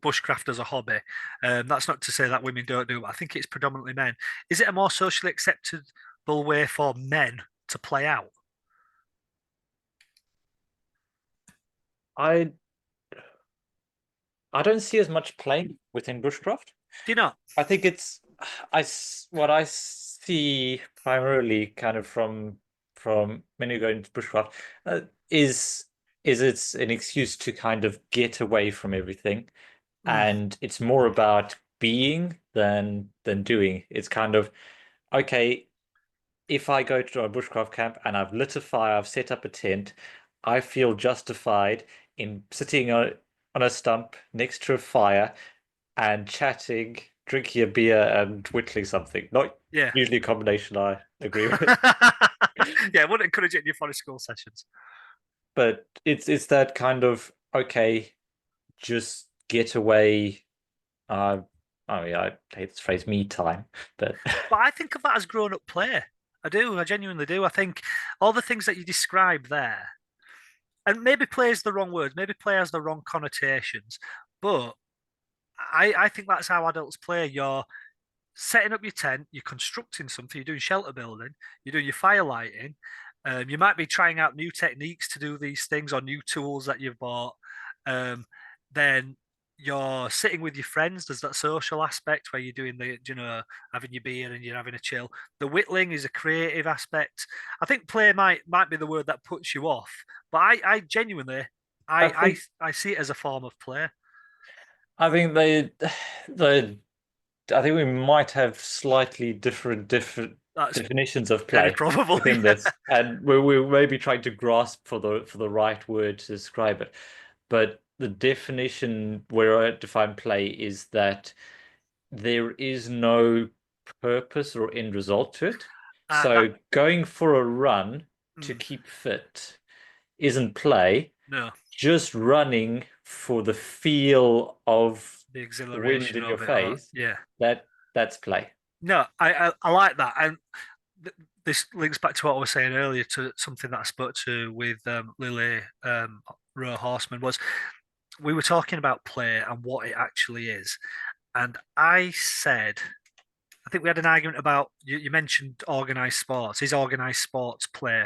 bushcraft as a hobby. That's not to say that women don't do it, but I think it's predominantly men. Is it a more socially acceptable way for men to play out? I I don't see as much playing within bushcraft. Do you know? I think what I see primarily kind of from men who go into bushcraft is is it's an excuse to kind of get away from everything, Mm, and it's more about being than doing. It's kind of okay, if I go to a bushcraft camp and I've lit a fire, I've set up a tent, I feel justified in sitting on a stump next to a fire and chatting, drinking a beer and whittling something. Not yeah. usually a combination I agree with, Yeah, I wouldn't encourage it in your forest school sessions. but it's that kind of okay, just get away. Uh, I mean, I hate this phrase, me time, but But I think of that as grown up play. I do. I genuinely do. I think all the things that you describe there, and maybe play is the wrong word, maybe play has the wrong connotations, but I think that's how adults play. You're setting up your tent, you're constructing something, you're doing shelter building, you're doing your fire lighting. You might be trying out new techniques to do these things or new tools that you've bought. Um, then you're sitting with your friends. There's that social aspect where you're doing having your beer and you're having a chill. The whittling is a creative aspect. I think play might be the word that puts you off, but I genuinely, I I, think I see it as a form of play. I think the I think we might have slightly different That's definitions of very play probable. within Yeah. this, and we're maybe trying to grasp for the right word to describe it. But the definition where I define play is that there is no purpose or end result to it. That So going for a run to mm, keep fit isn't play. no. Just running for the feel of The the wind exhilaration in your of it. Or face, yeah, that's play. no, I like that, and this links back to what I was saying earlier to something that I spoke to with Lily Rowe Horseman was we were talking about play and what it actually is, and I said I think we had an argument about you mentioned organized sports. Is organized sports play?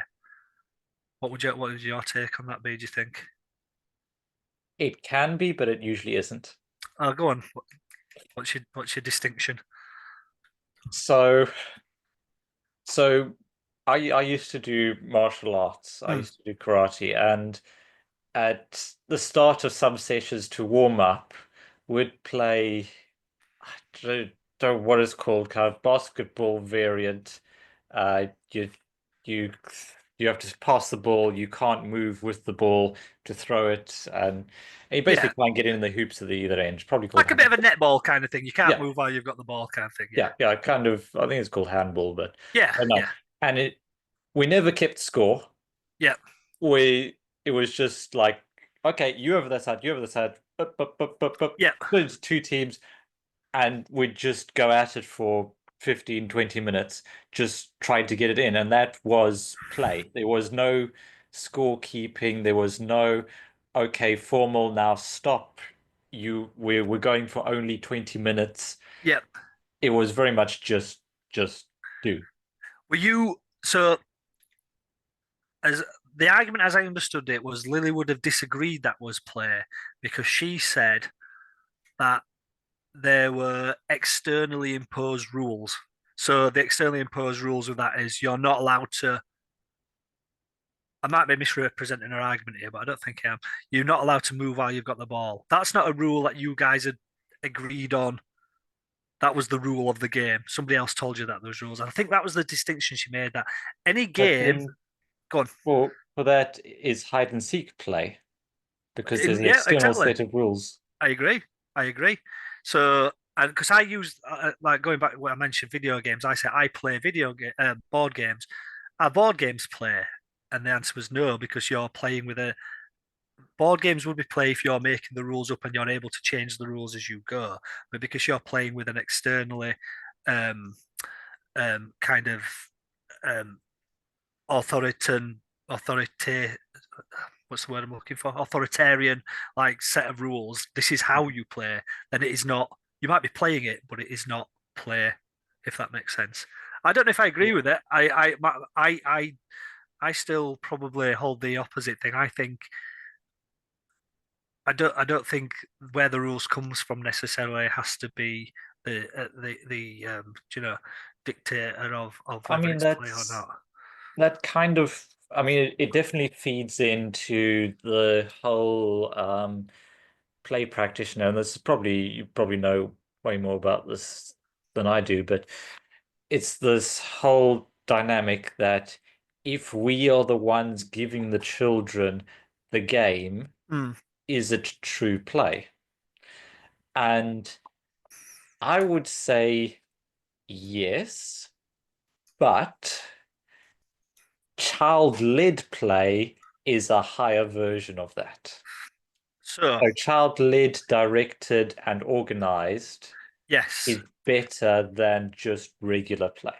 What would your take on that be? Do you think? It can be, but it usually isn't. Oh, go on. What's your distinction? So, so I used to do martial arts. I Hmm. used to do karate, and at the start of some sessions to warm up, we'd play. I don't know what it's called, kind of basketball variant. You you you have to pass the ball. You can't move with the ball to throw it, and you Yeah, basically try and get in the hoops at the either end. It's probably called like a bit of a handball. netball kind of thing. You can't Yeah, move while you've got the ball kind of thing. Yeah, yeah. Kind of. I think it's called handball, yeah, but no. yeah, And we never kept score. yeah, We it was just like, okay, you over that side, you over the side, up, yeah. split into two teams, and we'd just go at it for 15, 20 minutes, just trying to get it in. And that was play. There was no scorekeeping. There was no, okay, formal, now stop. We're going for only 20 minutes. Yeah. It was very much just do. Were you so as the argument as I understood it was Lily would have disagreed that was play because she said that there were externally imposed rules. So the externally imposed rules with that is you're not allowed to. I might be misrepresenting her argument here, but I don't think I am. You're not allowed to move while you've got the ball. That's not a rule that you guys had agreed on. That was the rule of the game. Somebody else told you that those rules. And I think that was the distinction she made. That any But game, then go on. for that is hide and seek play because there's an Yeah, external exactly. set of rules. I agree. I agree. So, and because I use like going back to what I mentioned, video games. I say I play board games. Are board games play? And the answer was no, because you're playing with a board games would be play if you're making the rules up and you're able to change the rules as you go. But because you're playing with an externally um, kind of um, authoritan authority what's the word I'm looking for? Authoritarian like set of rules. This is how you play. Then it is not. You might be playing it, but it is not play. If that makes sense. I don't know if I agree Yeah. with it. I still probably hold the opposite thing. I think I don't think where the rules comes from necessarily has to be the dictator of I whether mean, it's play or not. that kind of I mean, it definitely feeds into the whole play practitioner, and this is probably you probably know way more about this than I do, but it's this whole dynamic that if we are the ones giving the children the game, Mm. is it true play? And I would say yes, but child-led play is a higher version of that. So, So child-led, directed, and organized yes. is better than just regular play.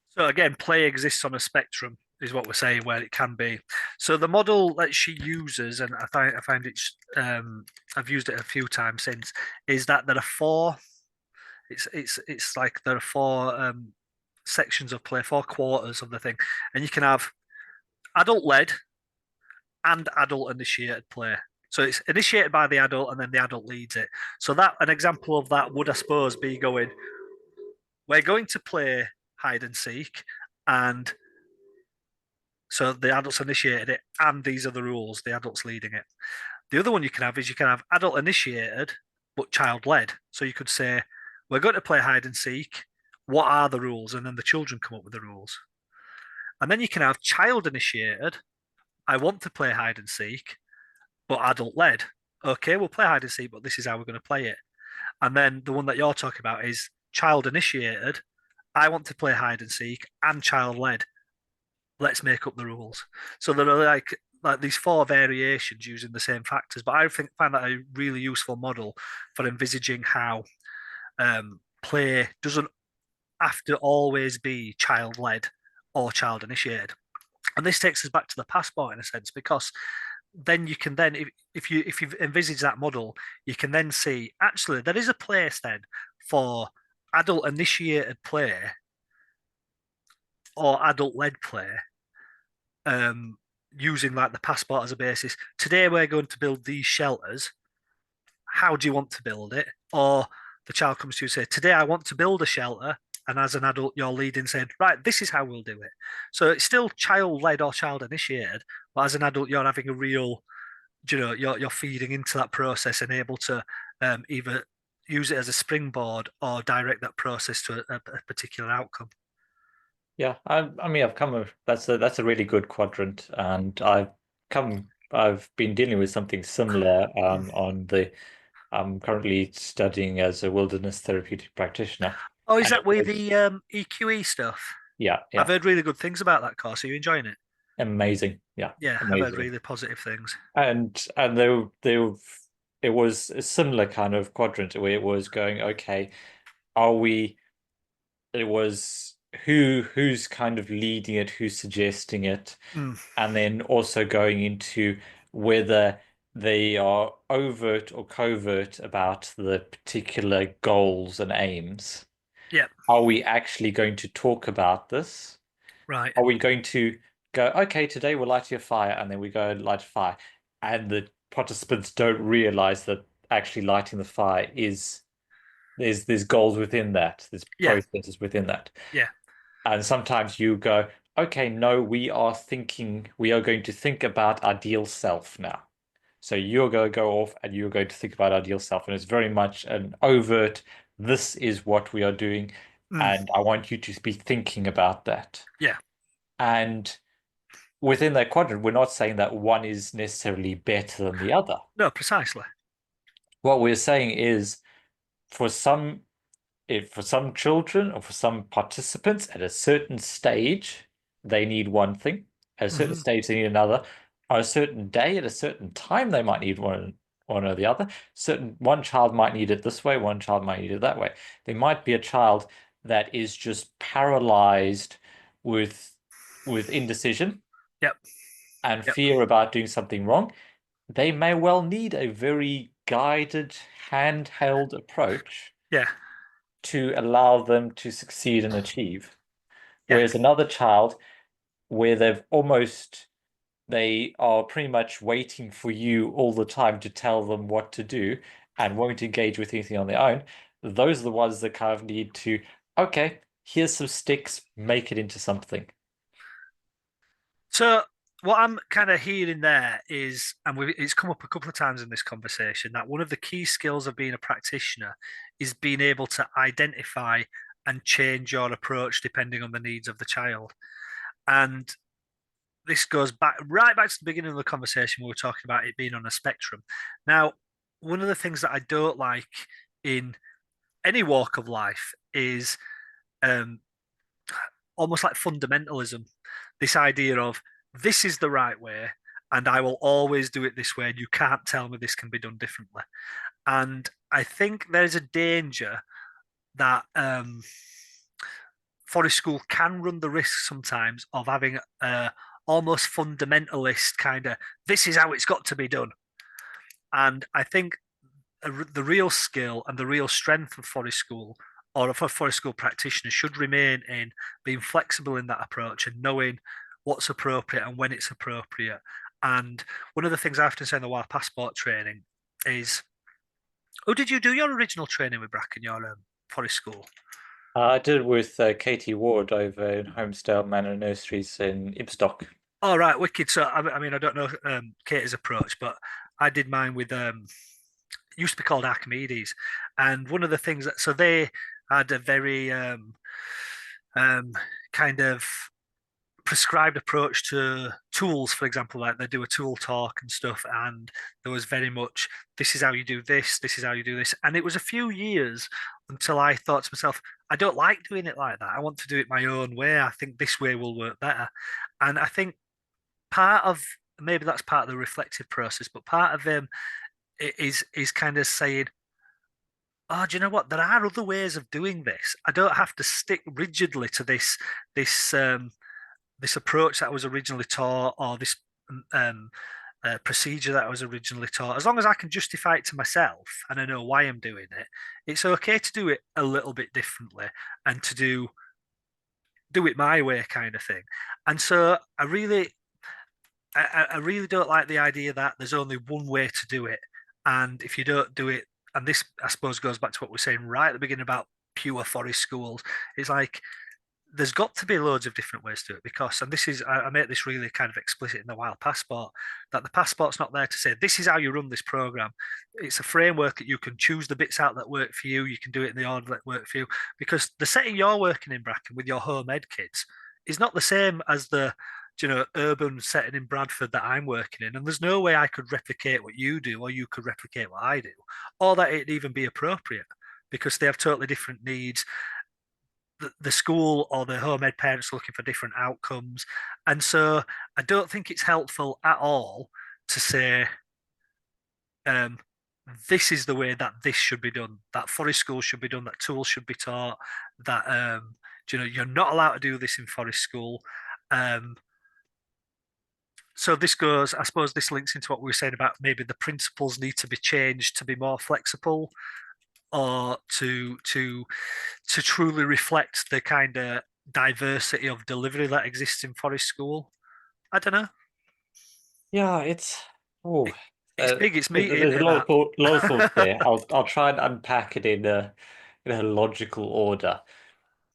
So again, play exists on a spectrum, is what we're saying, where it can be. So the model that she uses, and I find it, I've used it a few times since, is that there are four. It's like there are four sections of play, four quarters of the thing, and you can have adult led and adult initiated play. So it's initiated by the adult, and then the adult leads it. So that an example of that would, I suppose, be going, we're going to play hide and seek, and so the adults initiated it, and these are the rules. The adults leading it. The other one you can have is you can have adult initiated but child led. So you could say, we're going to play hide and seek. What are the rules? And then the children come up with the rules. And then you can have child initiated. I want to play hide and seek, but adult led. Okay, we'll play hide and seek, but this is how we're going to play it. And then the one that you're talking about is child initiated. I want to play hide and seek and child led. Let's make up the rules. So there are like these four variations using the same factors. But I find that a really useful model for envisaging how play doesn't have to always be child led or child initiated. And this takes us back to the passport in a sense, because then you can then if you've envisaged that model, you can then see actually there is a place then for adult initiated play or adult led play, um, using like the passport as a basis. Today we're going to build these shelters. How do you want to build it? Or the child comes to you and say, today I want to build a shelter. And as an adult, you're leading saying, right, this is how we'll do it. So it's still child led or child initiated, but as an adult, you're having a real, you're feeding into that process and able to either use it as a springboard or direct that process to a particular outcome. Yeah, I mean, that's a really good quadrant, and I've been dealing with something similar on the I'm currently studying as a wilderness therapeutic practitioner, Oh, is and that it with was the EQE stuff? yeah, I've yeah, heard really good things about that course. Are you enjoying it? amazing, yeah, Yeah, I've heard amazing, really positive things. and they it was a similar kind of quadrant where it was going, okay, are we? It was who's kind of leading it, who's suggesting it, Mm, and then also going into whether they are overt or covert about the particular goals and aims. yeah, Are we actually going to talk about this? right. Are we going to go, okay, today we're lighting a fire, and then we go and light a fire, and the participants don't realize that actually lighting the fire is there's goals within that, there's Yeah, processes within that. yeah, And sometimes you go, okay, no, we are going to think about ideal self now. So you're going to go off and you're going to think about ideal self. And it's very much an overt, this is what we are doing. mm, And I want you to be thinking about that. yeah. And within that quadrant, we're not saying that one is necessarily better than the other. No, precisely. What we're saying is for some if for some children or for some participants at a certain stage, they need one thing. At a certain Hmm. stage, they need another. On a certain day, at a certain time, they might need one or the other. Certain one child might need it this way, one child might need it that way. There might be a child that is just paralyzed with indecision Yep, and yep, fear about doing something wrong. They may well need a very guided, handheld approach yeah, to allow them to succeed and achieve. yeah, Whereas another child, where they are pretty much waiting for you all the time to tell them what to do and won't engage with anything on their own, those are the ones that kind of need to, okay, here's some sticks, make it into something. So what I'm kind of hearing there is, and it's come up a couple of times in this conversation, that one of the key skills of being a practitioner is being able to identify and change your approach depending on the needs of the child. And this goes back right back to the beginning of the conversation. We were talking about it being on a spectrum. Now, one of the things that I don't like in any walk of life is um, almost like fundamentalism. This idea of this is the right way, and I will always do it this way, and you can't tell me this can be done differently. And I think there's a danger that forest school can run the risk sometimes of having a almost fundamentalist kind of this is how it's got to be done. And I think the real skill and the real strength of forest school or of a forest school practitioner should remain in being flexible in that approach and knowing what's appropriate and when it's appropriate. And one of the things I often say in the wild passport training is, oh, did you do your original training with Bracken, your forest school? I did with Katie Ward over in Homestead Manor Nurseries in Ibstock. All right, wicked. So I mean, I don't know Katie's approach, but I did mine with it used to be called Archimedes, and one of the things that so they had a very um, kind of prescribed approach to tools, for example, like they do a tool talk and stuff, and there was very much this is how you do this, this is how you do this, and it was a few years until I thought to myself, I don't like doing it like that. I want to do it my own way. I think this way will work better, and I think part of maybe that's part of the reflective process, but part of them is kind of saying, oh, do you know what? There are other ways of doing this. I don't have to stick rigidly to this this approach that I was originally taught or this um, procedure that I was originally taught. As long as I can justify it to myself and I know why I'm doing it, it's okay to do it a little bit differently and to do it my way, kind of thing. And so I really don't like the idea that there's only one way to do it, and if you don't do it, and this I suppose goes back to what we are saying right at the beginning about pure forest schools, it's like there's got to be loads of different ways to it because, and this is, I make this really kind of explicit in the wild passport, that the passport's not there to say this is how you run this program. It's a framework that you can choose the bits out that work for you. You can do it in the order that work for you because the setting you're working in, Bracken, with your home ed kids is not the same as the urban setting in Bradford that I'm working in, and there's no way I could replicate what you do, or you could replicate what I do, or that it'd even be appropriate because they have totally different needs. The school or the home ed parents are looking for different outcomes. And so I don't think it's helpful at all to say, um, this is the way that this should be done, that forest school should be done, that tools should be taught, that, you're not allowed to do this in forest school. Um, so this goes, I suppose this links into what we were saying about maybe the principles need to be changed to be more flexible or to truly reflect the kind of diversity of delivery that exists in forest school. I don't know. Yeah, it's oh, It, it's big. It's meaty, isn't there's it? That. a lot of thoughts there. I'll try and unpack it in a logical order.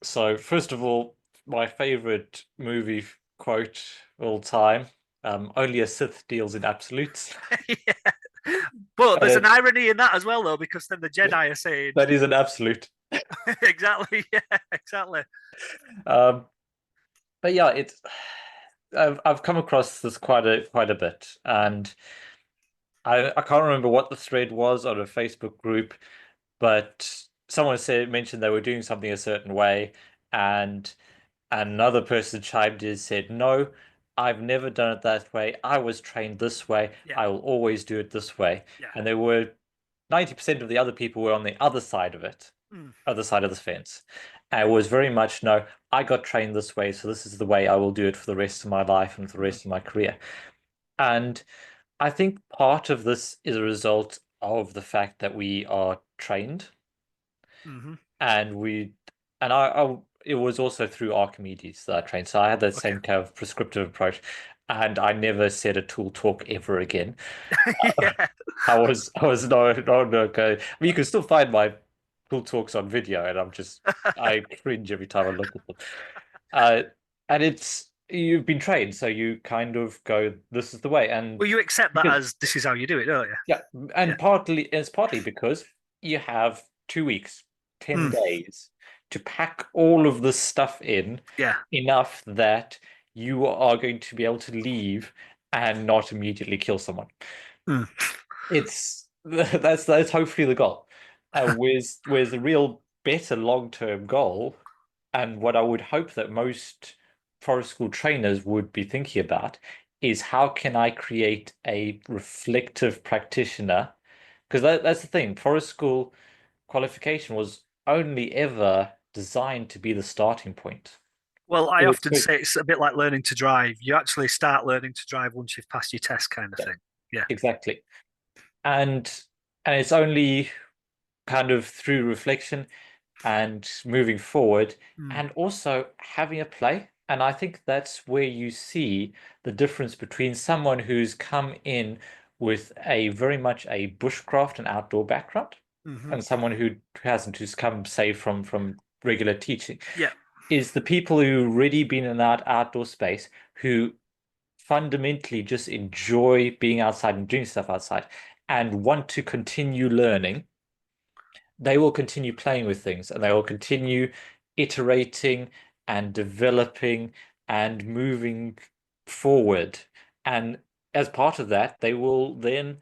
So first of all, my favorite movie quote of all time: "Only a Sith deals in absolutes." Yeah. But And there's an irony in that as well, though, because then the Jedi are saying that is an absolute. exactly, yeah, exactly. Um, but yeah, it's I've come across this quite a bit, and I can't remember what the thread was on a Facebook group, but someone mentioned they were doing something a certain way, and another person chimed in and said, "No, I've never done it that way. I was trained this way. Yeah, I will always do it this way." yeah. And there were 90% of the other people were on the other side of it, Mm, other side of the fence. And it was very much, no, I got trained this way, so this is the way I will do it for the rest of my life and for the mm, rest of my career. And I think part of this is a result of the fact that we are trained mm-hmm. and it was also through Archimedes that I trained. So I had that Okay. same kind of prescriptive approach, and I never said a tool talk ever again. Yeah. I was no okay. I mean, you can still find my tool talks on video, and I cringe every time I look at them. Uh, and you've been trained, so you kind of go, this is the way. And Well, you accept that because as this is how you do it, don't you? yeah, Yeah. and partly it's partly because you have 2 weeks, 10 Mm, days to pack all of this stuff in yeah. enough that you are going to be able to leave and not immediately kill someone. Mm, It's that's hopefully the goal. Where's the real better long-term goal, and what I would hope that most forest school trainers would be thinking about is how can I create a reflective practitioner? Because that's the thing. Forest school qualification was only ever designed to be the starting point. well, I It often was- say it's a bit like learning to drive. You actually start learning to drive once you've passed your test, kind of yeah, thing. Yeah. exactly. And and it's only kind of through reflection and moving forward Mm, and also having a play. And I think that's where you see the difference between someone who's come in with a very much a bushcraft and outdoor background hmm. and someone who hasn't, who's come, say, from regular teaching, Yeah. is the people who already been in that outdoor space who fundamentally just enjoy being outside and doing stuff outside and want to continue learning. They will continue playing with things and they will continue iterating and developing and moving forward. And as part of that, they will then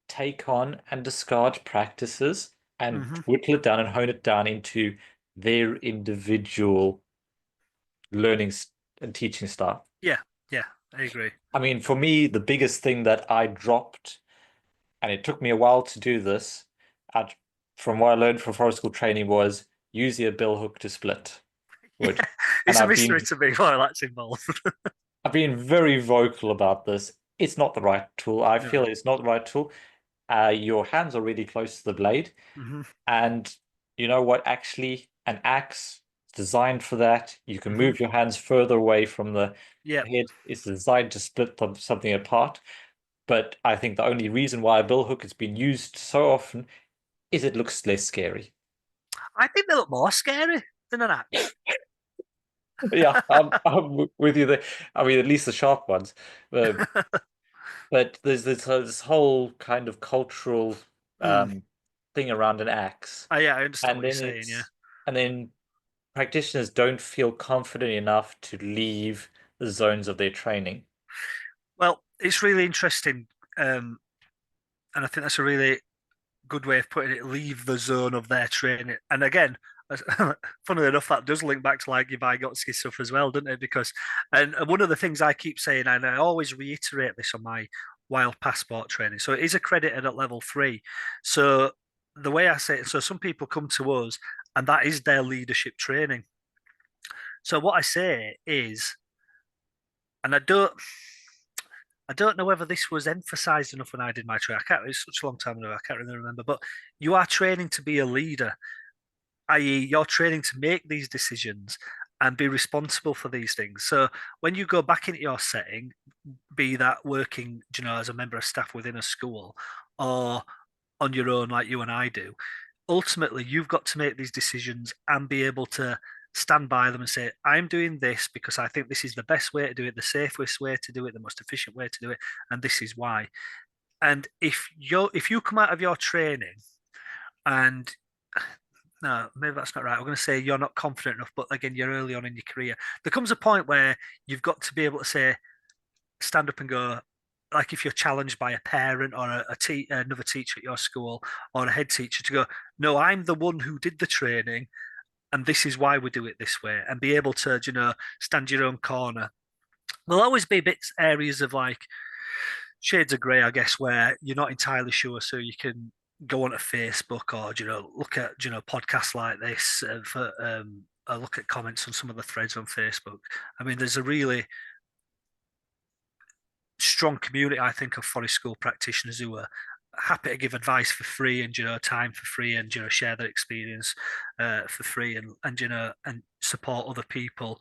take on and discard practices and Hmm. whittle it down and hone it down into their individual learning and teaching style. Yeah. Yeah. I agree. I mean, for me, the biggest thing that I dropped, and it took me a while to do this, at, from what I learned from forest school training, was use your bill hook to split wood. Yeah. And It's a mystery to me why that's involved. I've been very vocal about this. It's not the right tool. I feel No. it's not the right tool. Your hands are really close to the blade, Hmm. and you know what? Actually, an axe is designed for that. You can Hmm. move your hands further away from the Yeah. head. It's designed to split something apart. But I think the only reason why a bill hook has been used so often is it looks less scary. I think they look more scary than an axe. Yeah, I'm with you there. I mean, at least the sharp ones. Uh, but there's this whole kind of cultural Mm. um, thing around an axe, Oh, yeah, I understand and what you're then saying. Yeah. practitioners don't feel confident enough to leave the zones of their training. Well, it's really interesting, um, and I think that's a really good way of putting it. Leave the zone of their training, and again, funnily enough, that does link back to like your Vygotsky stuff as well, doesn't it? Because, and one of the things I keep saying, and I always reiterate this on my wild passport training. So it is accredited at level 3. So the way I say it, so some people come to us, and that is their leadership training. So what I say is, and I don't know whether this was emphasized enough when I did my training. I can't. It's such a long time ago. I can't really remember. But you are training to be a leader, i.e., you're training to make these decisions and be responsible for these things. So when you go back into your setting, be that working, as a member of staff within a school or on your own, like you and I do, ultimately you've got to make these decisions and be able to stand by them and say, I'm doing this because I think this is the best way to do it, the safest way to do it, the most efficient way to do it, and this is why. And if you come out of your training and no, maybe that's not right. I'm going to say you're not confident enough, but again, you're early on in your career. There comes a point where you've got to be able to say, stand up and go, like if you're challenged by a parent or another teacher at your school or a head teacher to go, no, I'm the one who did the training and this is why we do it this way, and be able to, stand your own corner. There'll always be bits, areas of like shades of grey, I guess, where you're not entirely sure. So you can go onto Facebook or, look at, podcasts like this for, look at comments on some of the threads on Facebook. I mean, there's a really strong community, I think, of forest school practitioners who are happy to give advice for free and time for free and share their experience for free and support other people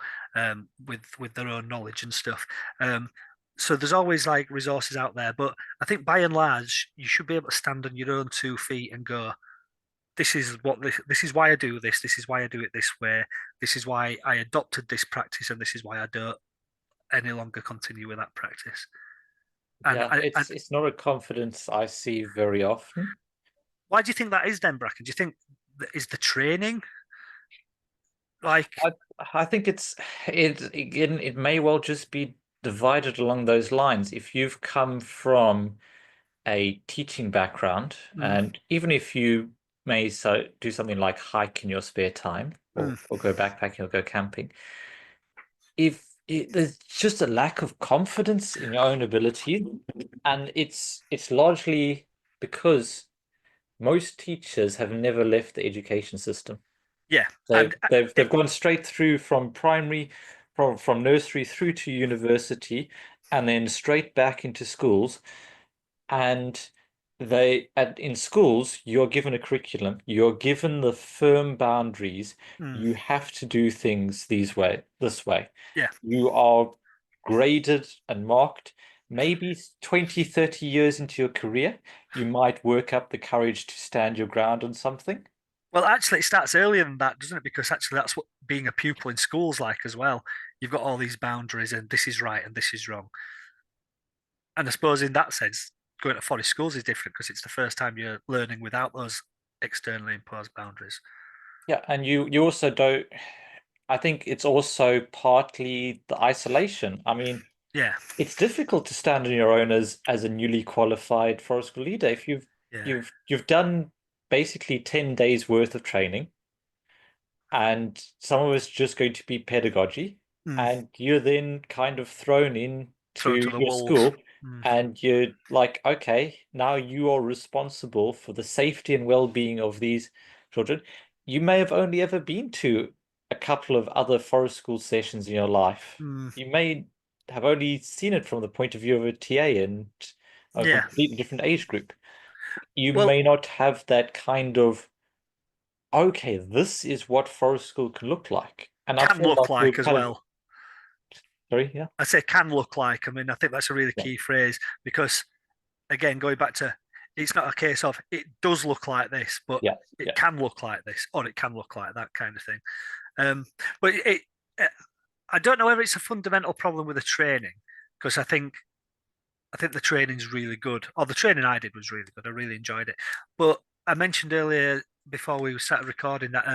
with their own knowledge and stuff. So there's always like resources out there, but I think by and large you should be able to stand on your own 2 feet and go, this is why I do this. This is why I do it this way. This is why I adopted this practice, and this is why I don't. any longer continue with that practice. And Yeah, it's not a confidence I see very often. why do you think that is then, Bracken? Do you think that is the training like? I I think it may well just be divided along those lines. If you've come from a teaching background, Mm, and even if you may do something like hike in your spare time, mm, or go backpacking or go camping, there's just a lack of confidence in your own ability, and it's largely because most teachers have never left the education system. yeah, They've and they've it, they've gone straight through from primary, from nursery through to university, and then straight back into schools. And in schools, you're given a curriculum, you're given the firm boundaries. mm, You have to do things this way. yeah. You are graded and marked. Maybe 20, 30 years into your career, you might work up the courage to stand your ground on something. Well, actually, it starts earlier than that, doesn't it? Because actually, that's what being a pupil in schools like as well. You've got all these boundaries, and this is right and this is wrong. And I suppose in that sense, going to forest schools is different because it's the first time you're learning without those externally imposed boundaries. Yeah, and you also don't. I think it's also partly the isolation. I mean, Yeah, it's difficult to stand on your own as a newly qualified forest school leader if yeah, you've done basically 10 days worth of training, and some of it's just going to be pedagogy, mm. and you're then kind of thrown Thrown into to the your wolves. school, Mm, and you're like, okay, now you are responsible for the safety and well-being of these children. You may have only ever been to a couple of other forest school sessions in your life. mm. You may have only seen it from the point of view of a TA and a Yeah. completely different age group. You Well, may not have that kind of, okay, this is what forest school can look like. And I can feel look like we're like as kind of, well. sorry, yeah, I say can look like. I mean, I think that's a really yeah, key phrase because, again, going back to it's not a case of it does look like this, but yeah, it yeah, can look like this or it can look like that kind of thing. But uh, I don't know whether it's a fundamental problem with the training because I think the training's really good. Or the training I did was really good. I really enjoyed it. But I mentioned earlier before we started recording that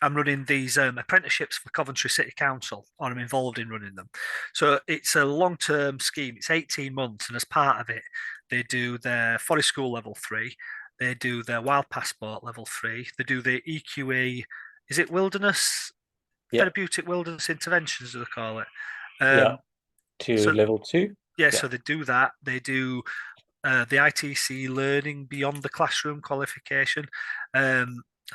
I'm running these apprenticeships for Coventry City Council, or I'm involved in running them. So it's a long-term scheme. It's 18 months, and as part of it, they do their Forest School Level 3, they do their Wild Passport Level 3, they do the EQE, is it Wilderness, yeah, Therapeutic Wilderness Interventions, as they call it. yeah, Um, to so, level two. yeah, Yeah, so they do that. They do the ITC Learning Beyond the Classroom qualification. I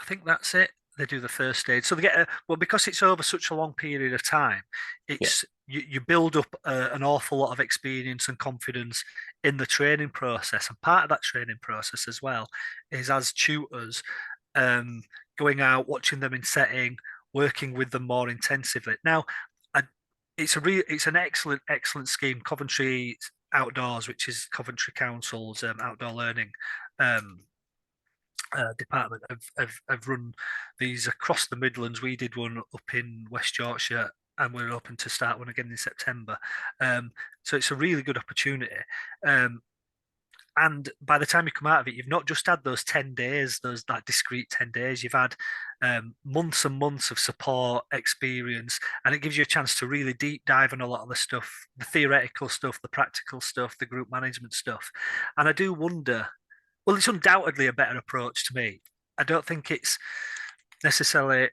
think that's it. They do the first stage, so they get well because it's over such a long period of time. yeah, You build up an awful lot of experience and confidence in the training process, and part of that training process as well is as tutors, um, going out, watching them in setting, working with them more intensively. Now, I, it's an excellent scheme. Coventry Outdoors, which is Coventry Council's outdoor learning um, department, have run these across the Midlands. We did one up in West Yorkshire, and we're hoping to start one again in September. So it's a really good opportunity. Um, and by the time you come out of it, you've not just had those 10 days, those that discrete 10 days, you've had months and months of support experience, and it gives you a chance to really deep dive on a lot of the stuff, the theoretical stuff, the practical stuff, the group management stuff. And I do wonder, well, it's undoubtedly a better approach to me. I don't think it's necessarily,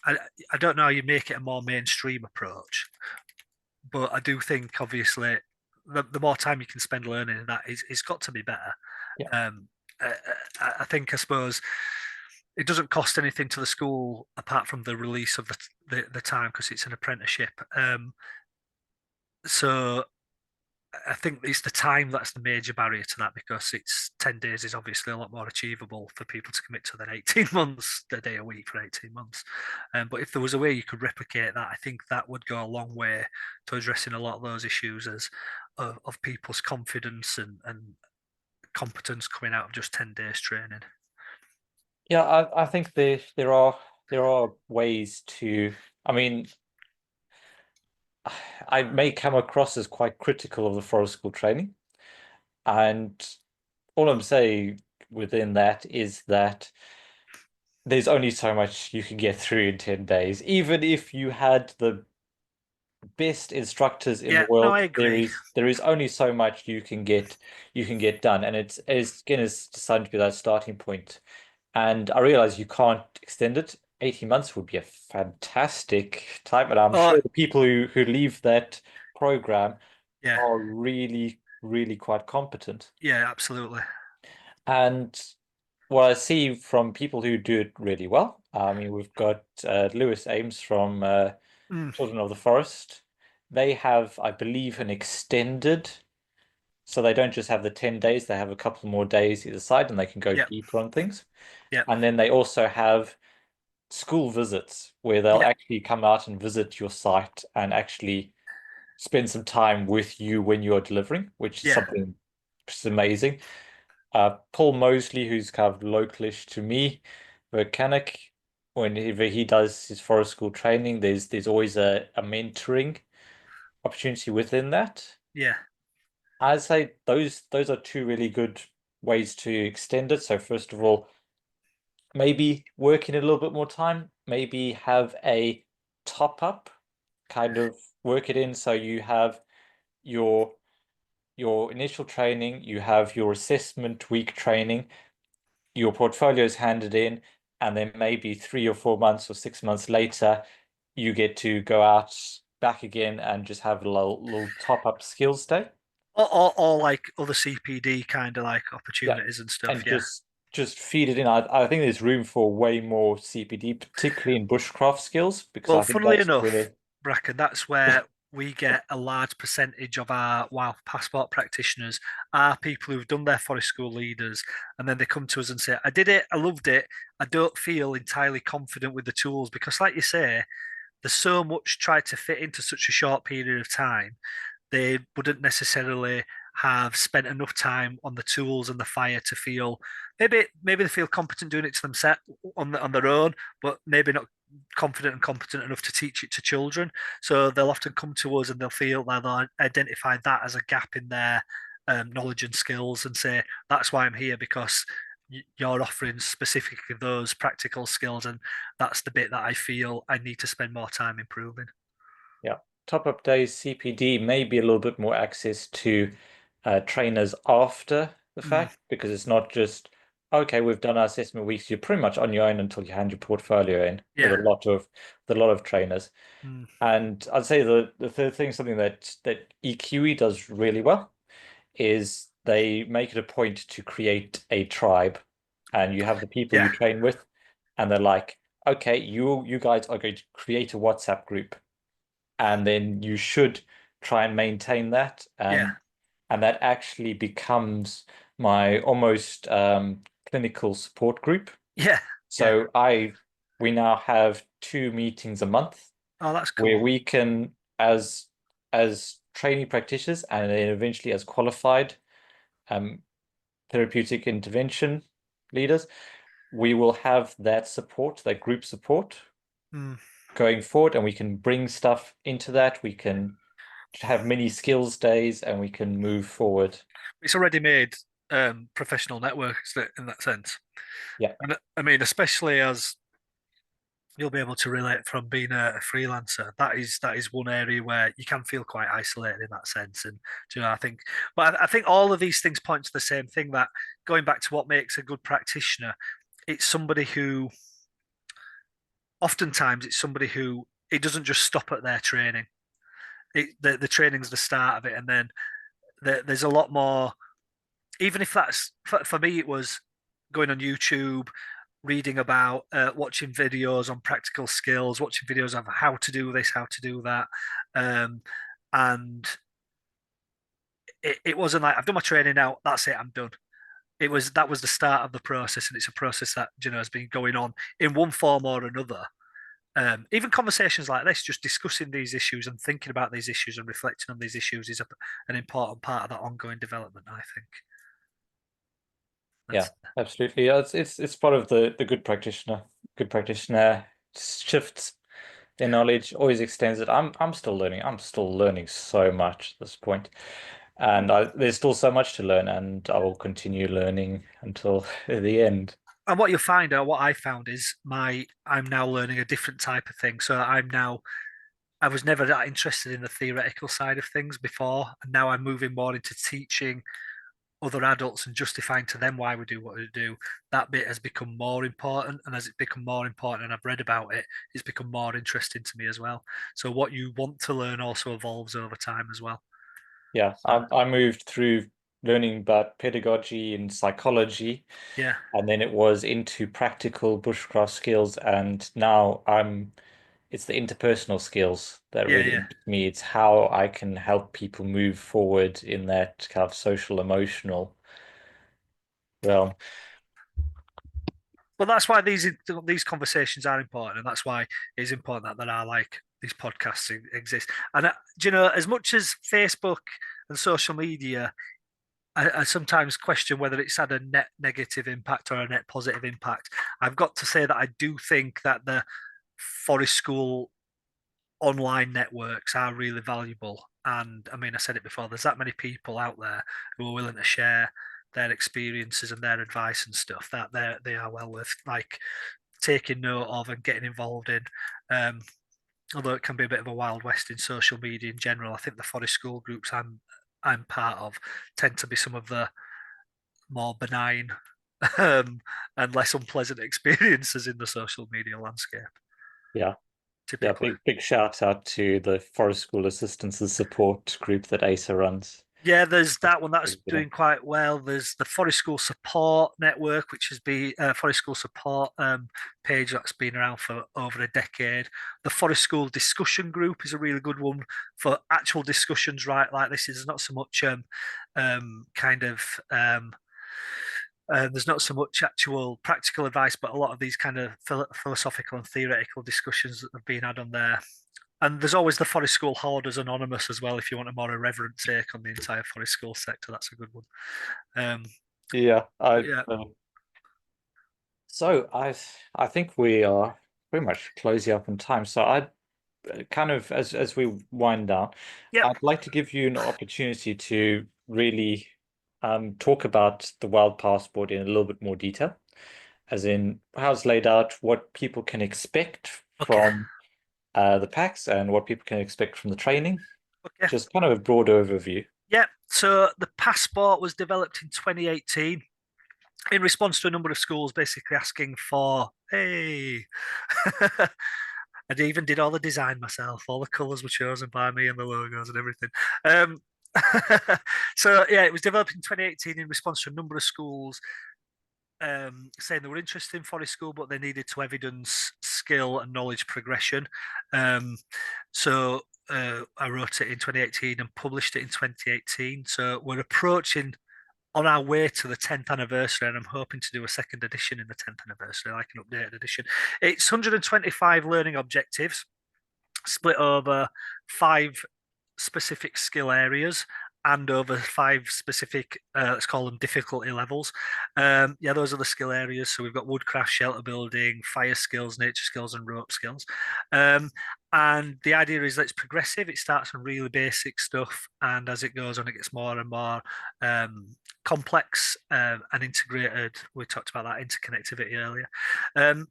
I, I don't know how you make it a more mainstream approach, but I do think obviously the more time you can spend learning in that is it's got to be better. yeah. Um, I think I suppose it doesn't cost anything to the school apart from the release of the time because it's an apprenticeship. So I think it's the time that's the major barrier to that because it's 10 days is obviously a lot more achievable for people to commit to than 18 months, a day a week for 18 months. But if there was a way you could replicate that, I think that would go a long way to addressing a lot of those issues of people's confidence and competence coming out of just 10 days training. Yeah, I think there are ways to. I mean, I may come across as quite critical of the forest school training. And all I'm saying within that is that there's only so much you can get through in 10 days. Even if you had the best instructors in the Yeah, no, I world, agree. there is only so much you can get done. And it's again it's designed to be that starting point. And I realize you can't extend it. 18 months would be a fantastic time. And I'm Oh, sure the people who leave that program yeah, are really, really quite competent. yeah, absolutely. And what I see from people who do it really well, I mean, we've got Lewis Ames from Mm, Children of the Forest. They have, I believe, an extended, so they don't just have the 10 days, they have a couple more days either side and they can go yeah, deeper on things. yeah, And then they also have school visits where they'll yeah, actually come out and visit your site and actually spend some time with you when you're delivering, which is yeah. something just amazing. Paul Mosley, who's kind of localish to me, mechanic, whenever he does his forest school training, there's always a mentoring opportunity within that. Yeah, I'd say those are two really good ways to extend it. So first of all, maybe work in a little bit more time, maybe have a top up, kind of work it in so you have your initial training, you have your assessment week training, your portfolio is handed in, and then maybe 3 or 4 months or 6 months later, you get to go out back again and just have a little top up skills day. or like other CPD kind of like Yeah. opportunities and stuff. And Yeah. just feed it in. I think there's room for way more CPD, particularly in bushcraft skills, because Well, I think funnily that's enough, where, Bracken, that's where we get a large percentage of our wild passport practitioners are people who've done their forest school leaders, and then they come to us and say, "I did it, I loved it. I don't feel entirely confident with the tools because, like you say, there's so much tried to fit into such a short period of time. They wouldn't necessarily have spent enough time on the tools and the fire to feel maybe they feel competent doing it to themselves on their own, but maybe not confident and competent enough to teach it to children. So they'll often come to us and they'll feel that they'll identify that as a gap in their knowledge and skills and say that's why I'm here because you're offering specifically those practical skills and that's the bit that I feel I need to spend more time improving. yeah, top up days, CPD, maybe a little bit more access to trainers after the Mm, fact, because it's not just, okay, we've done our assessment weeks, you're pretty much on your own until you hand your portfolio in yeah. with a lot of trainers. Mm, And I'd say the third thing, something that EQE does really well, is they make it a point to create a tribe, and you have the people yeah. you train with, and they're like, okay, you guys are going to create a WhatsApp group, and then you should try and maintain that, Yeah. and that actually becomes my almost clinical support group. Yeah. Yeah. So we now have 2 meetings a month Oh, that's where cool. we can, as trainee practitioners and then eventually as qualified um, therapeutic intervention leaders, we will have that support, that group support Mm. going forward, and we can bring stuff into that. We can have mini skills days and we can move forward. It's already made professional networks in that sense. Yeah, And I mean, especially as you'll be able to relate from being a freelancer. That is one area where you can feel quite isolated in that sense. And I think, but I think all of these things point to the same thing. That going back to what makes a good practitioner, it's somebody who, oftentimes, it's somebody who it doesn't just stop at their training. The training's the start of it, and then there's a lot more. Even if that's for me, it was going on YouTube, reading about, watching videos on practical skills, watching videos of how to do this, how to do that, um, and it wasn't like I've done my training now. That's it. I'm done. That was the start of the process, and it's a process that has been going on in one form or another. Even conversations like this, just discussing these issues and thinking about these issues and reflecting on these issues is an important part of that ongoing development. I think yeah, that's absolutely. Yeah, it's part of the good practitioner. Good practitioner shifts. Their knowledge always extends it. I'm still learning. I'm still learning so much at this point. And there's still so much to learn, and I will continue learning until the end. And what you'll find, or what I found, is I'm now learning a different type of thing. So I was never that interested in the theoretical side of things before, and now I'm moving more into teaching other adults and justifying to them why we do what we do. That bit has become more important, and as it's become more important and I've read about it, it's become more interesting to me as well. So what you want to learn also evolves over time as well. Yeah, So I moved through learning about pedagogy and psychology, yeah, and then it was into practical bushcraft skills, and now it's the interpersonal skills that yeah, really yeah. interest me. It's how I can help people move forward in that kind of social emotional realm. But that's why these conversations are important, and that's why it's important that there are like these podcasts exist. And do you know, as much as Facebook and social media, I sometimes question whether it's had a net negative impact or a net positive impact. I've got to say that I do think that the forest school online networks are really valuable. And I mean, I said it before, there's that many people out there who are willing to share their experiences and their advice and stuff that they are well worth like taking note of and getting involved in. Um, Although it can be a bit of a wild west in social media in general, I think the forest school groups I'm part of tend to be some of the more benign um, and less unpleasant experiences in the social media landscape, Yeah. Yeah, typically. big shout out to the Forest School Assistance and Support group that ASA runs. Yeah, there's That's that one that's pretty good. doing quite well. There's the Forest School Support Network, which has been Forest School Support page that's been around for over a decade. The Forest School Discussion Group is a really good one for actual discussions, right? Like this is not so much kind of there's not so much actual practical advice, but a lot of these kind of philosophical and theoretical discussions that have been had on there. And there's always the Forest School Hoarders Anonymous as well. If you want a more irreverent take on the entire Forest School sector, that's a good one. Um, Yeah, but yeah, so I think we are pretty much closing up on time. So I kind of as we wind down, yep, I'd like to give you an opportunity to really talk about the Wild Passport in a little bit more detail, as in how it's laid out, what people can expect okay, from the packs, and what people can expect from the training. okay, Just kind of a broad overview. yeah. So the passport was developed in 2018 in response to a number of schools basically asking for, hey, I even did all the design myself. All the colours were chosen by me and the logos and everything. Um, so yeah, it was developed in 2018 in response to a number of schools saying they were interested in forest school, but they needed to evidence skill and knowledge progression. Um, so I wrote it in 2018 and published it in 2018. So we're approaching on our way to the 10th anniversary, and I'm hoping to do a second edition in the 10th anniversary, like an updated edition. It's 125 learning objectives split over 5 specific skill areas and over 5 specific, let's call them difficulty levels. Yeah, those are the skill areas. So we've got woodcraft, shelter building, fire skills, nature skills, and rope skills. Um, and the idea is that it's progressive. It starts on really basic stuff, and as it goes on, it gets more and more complex and integrated. We talked about that interconnectivity earlier. Um,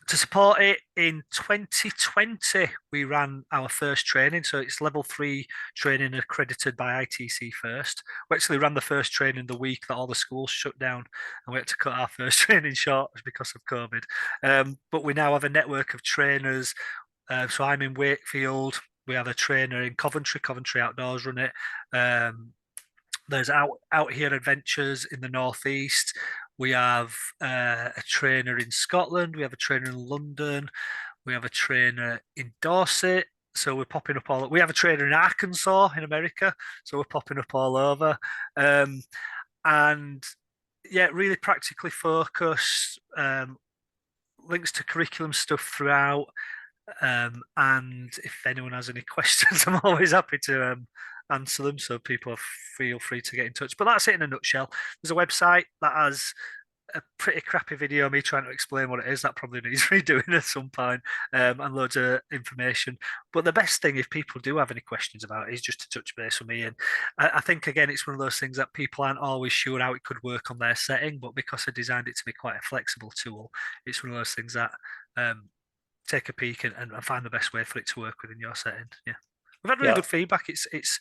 to support it in 2020 we ran our first training, so it's level 3 training accredited by ITC first. We actually ran the first training the week that all the schools shut down, and we had to cut our first training short because of COVID. But we now have a network of trainers. So I'm in Wakefield. We have a trainer in Coventry Outdoors run it. There's out here adventures in the northeast. We have a trainer in Scotland. We have a trainer in London. We have a trainer in Dorset. So we're popping up all. We have a trainer in Arkansas in America. So we're popping up all over. Um, and yeah, really practically focused. Links to curriculum stuff throughout. And if anyone has any questions, I'm always happy to answer them. So people feel free to get in touch. But that's it in a nutshell. There's a website that has a pretty crappy video of me trying to explain what it is. That probably needs redoing at some point, and loads of information. But the best thing, if people do have any questions about it, is just to touch base with me. And I think, again, it's one of those things that people aren't always sure how it could work on their setting, but because I designed it to be quite a flexible tool, it's one of those things that take a peek and find the best way for it to work within your setting. Yeah. We've had really Yeah. good feedback. It's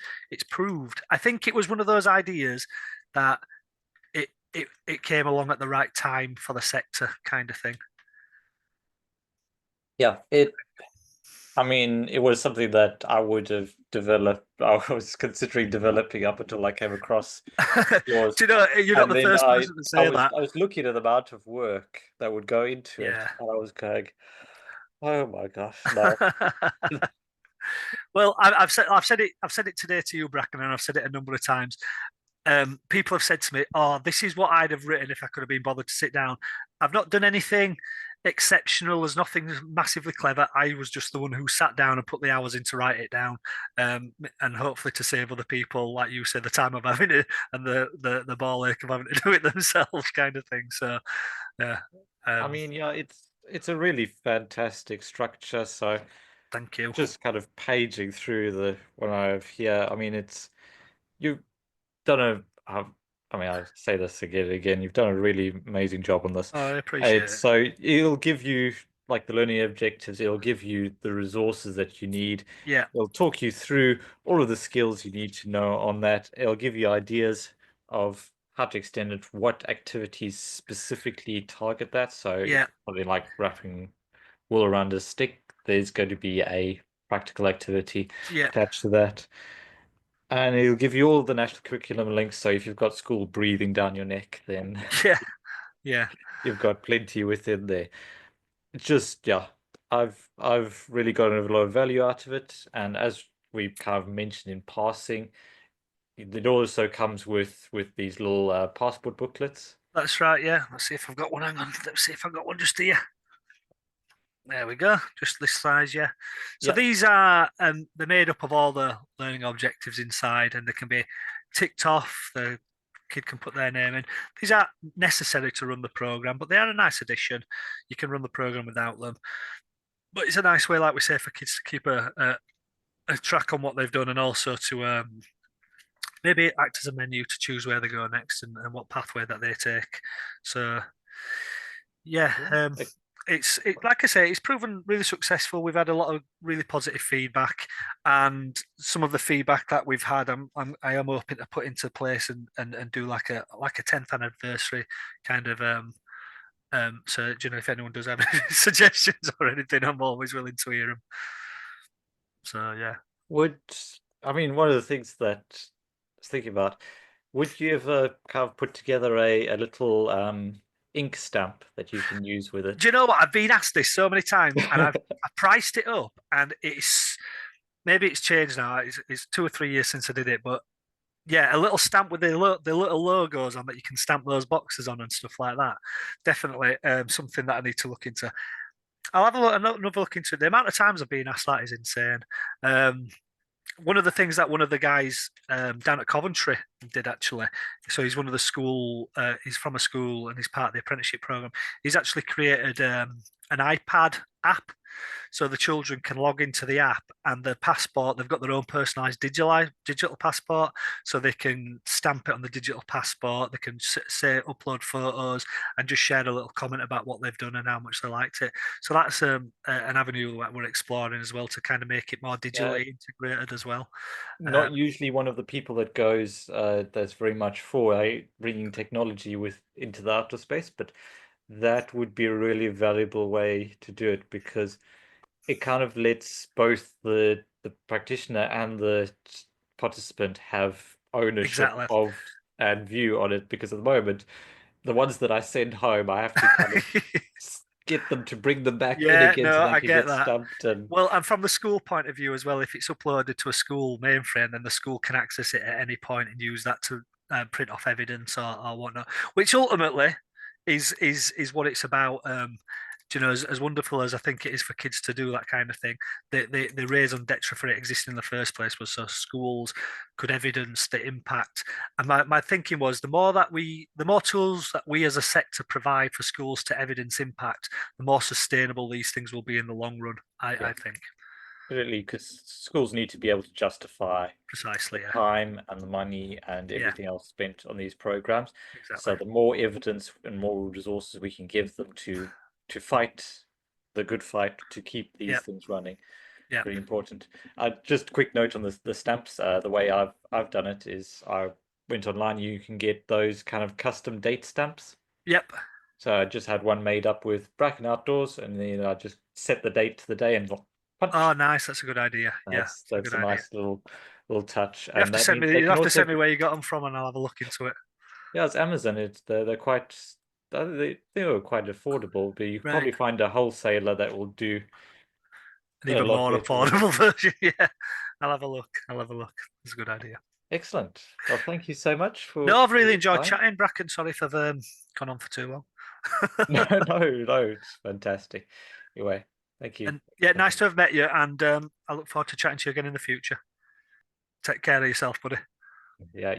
proved. I think it was one of those ideas that it came along at the right time for the sector, kind of thing. Yeah, I mean, it was something that I would have developed. I was considering developing up until I came across yours. Do you know, you're not And the then first person to I say was that. I was looking at the amount of work that would go into it, Yeah. and I was going, "Oh my gosh, no." Well, I've said it today to you, Bracken, and I've said it a number of times. People have said to me, "Oh, this is what I'd have written if I could have been bothered to sit down." I've not done anything exceptional. There's nothing massively clever. I was just the one who sat down and put the hours in to write it down, and hopefully to save other people, like you said, the time of having it and the ball ache of having to do it themselves, kind of thing. So, yeah. I mean, yeah, it's a really fantastic structure. So Thank you. just kind of paging through the what I have here. I mean, you've done I mean, I say this again and again. You've done a really amazing job on this. Oh, I appreciate It's it. so it'll give you like the learning objectives. It'll give you the resources that you need. Yeah, It'll talk you through all of the skills you need to know on that. It'll give you ideas of how to extend it, what activities specifically target that. So if yeah, something like wrapping wool around a stick, there's going to be a practical activity yeah, attached to that. And it'll give you all the national curriculum links. So if you've got school breathing down your neck, then yeah, yeah. you've got plenty within there. It's just, yeah, I've really gotten a lot of value out of it. And as we kind of mentioned in passing, it also comes with these little passport booklets. That's right. Yeah. Let's see if I've got one. Hang on. Let's see if I've got one just here. There we go. Just this size, yeah. So Yeah, these are they're made up of all the learning objectives inside, and they can be ticked off. The kid can put their name in. These aren't necessary to run the program, but they are a nice addition. You can run the program without them, but it's a nice way, like we say, for kids to keep a track on what they've done, and also to maybe act as a menu to choose where they go next and what pathway that they take. So yeah, yeah. it's like I say, it's proven really successful. We've had a lot of really positive feedback, and some of the feedback that we've had, I am hoping to put into place and do like a 10th anniversary kind of so you know, if anyone does have any suggestions or anything, I'm always willing to hear them. So yeah. Would I mean one of the things that I was thinking about, would you ever kind of put together a little ink stamp that you can use with Do you it? know what? I've been asked this so many times, and I priced it up, and it's maybe it's changed now. It's 2 or 3 years since I did it, but yeah, a little stamp with the little logos on that you can stamp those boxes on and stuff like that. Definitely something that I need to look into. I'll have another look into it. The amount of times I've been asked that is insane. Um, One of the things that one of the guys down at Coventry did actually. So he's one of the school. He's from a school and he's part of the apprenticeship program. He's actually created an iPad app, so the children can log into the app and the passport. They've got their own personalised digital passport, so they can stamp it on the digital passport. They can say upload photos and just share a little comment about what they've done and how much they liked it. So that's an avenue that we're exploring as well to kind of make it more Yeah, digitally integrated as well. not usually one of the people that goes that's very much for bringing technology with into the outer space, but that would be a really valuable way to do it because it kind of lets both the practitioner and the participant have ownership Exactly. of and view on it because at the moment the ones that I send home I have to kind of get them to bring them back in Yeah, again so no, they I can get get that. stumped and Well, and from the school point of view as well, if it's uploaded to a school mainframe, then the school can access it at any point and use that to print off evidence or whatnot, which ultimately is what it's about. Do you know, as wonderful as I think it is for kids to do that kind of thing, the raison d'etre for it existing in the first place was so schools could evidence the impact. And my thinking was the more tools that we as a sector provide for schools to evidence impact, the more sustainable these things will be in the long run, Yeah, I think. absolutely, because schools need to be able to justify the Precisely, yeah. time and the money and Yeah, everything else spent on these programs. exactly. So the more evidence and more resources we can give them to fight the good fight to keep Yeah, these things running, yeah. pretty important. Just a quick note on the stamps. The way I've done it is I went online. You can get those kind of custom date stamps. Yep. So I just had one made up with Bracken Outdoors, and then I just set the date to the day and Oh, punch. nice. That's a good idea. Yeah, That's it's a good that's a idea. nice little touch, and that means they You can have to also send me where you got them from, and I'll have a look into it. yeah, it's Amazon. They're quite they were quite affordable, but you could Right. probably find a wholesaler that will do An a even lot more better than affordable us. version. Yeah. I'll have a look. I'll have a look. It's a good idea. Excellent. Well, thank you so much No, I've for really your enjoyed time. chatting, Bracken. Sorry if I've gone on for too long. No, no, it's fantastic. Anyway, thank you. And yeah, Thank nice you. to have met you. And I look forward to chatting to you again in the future. Take care of yourself, buddy. Yeah.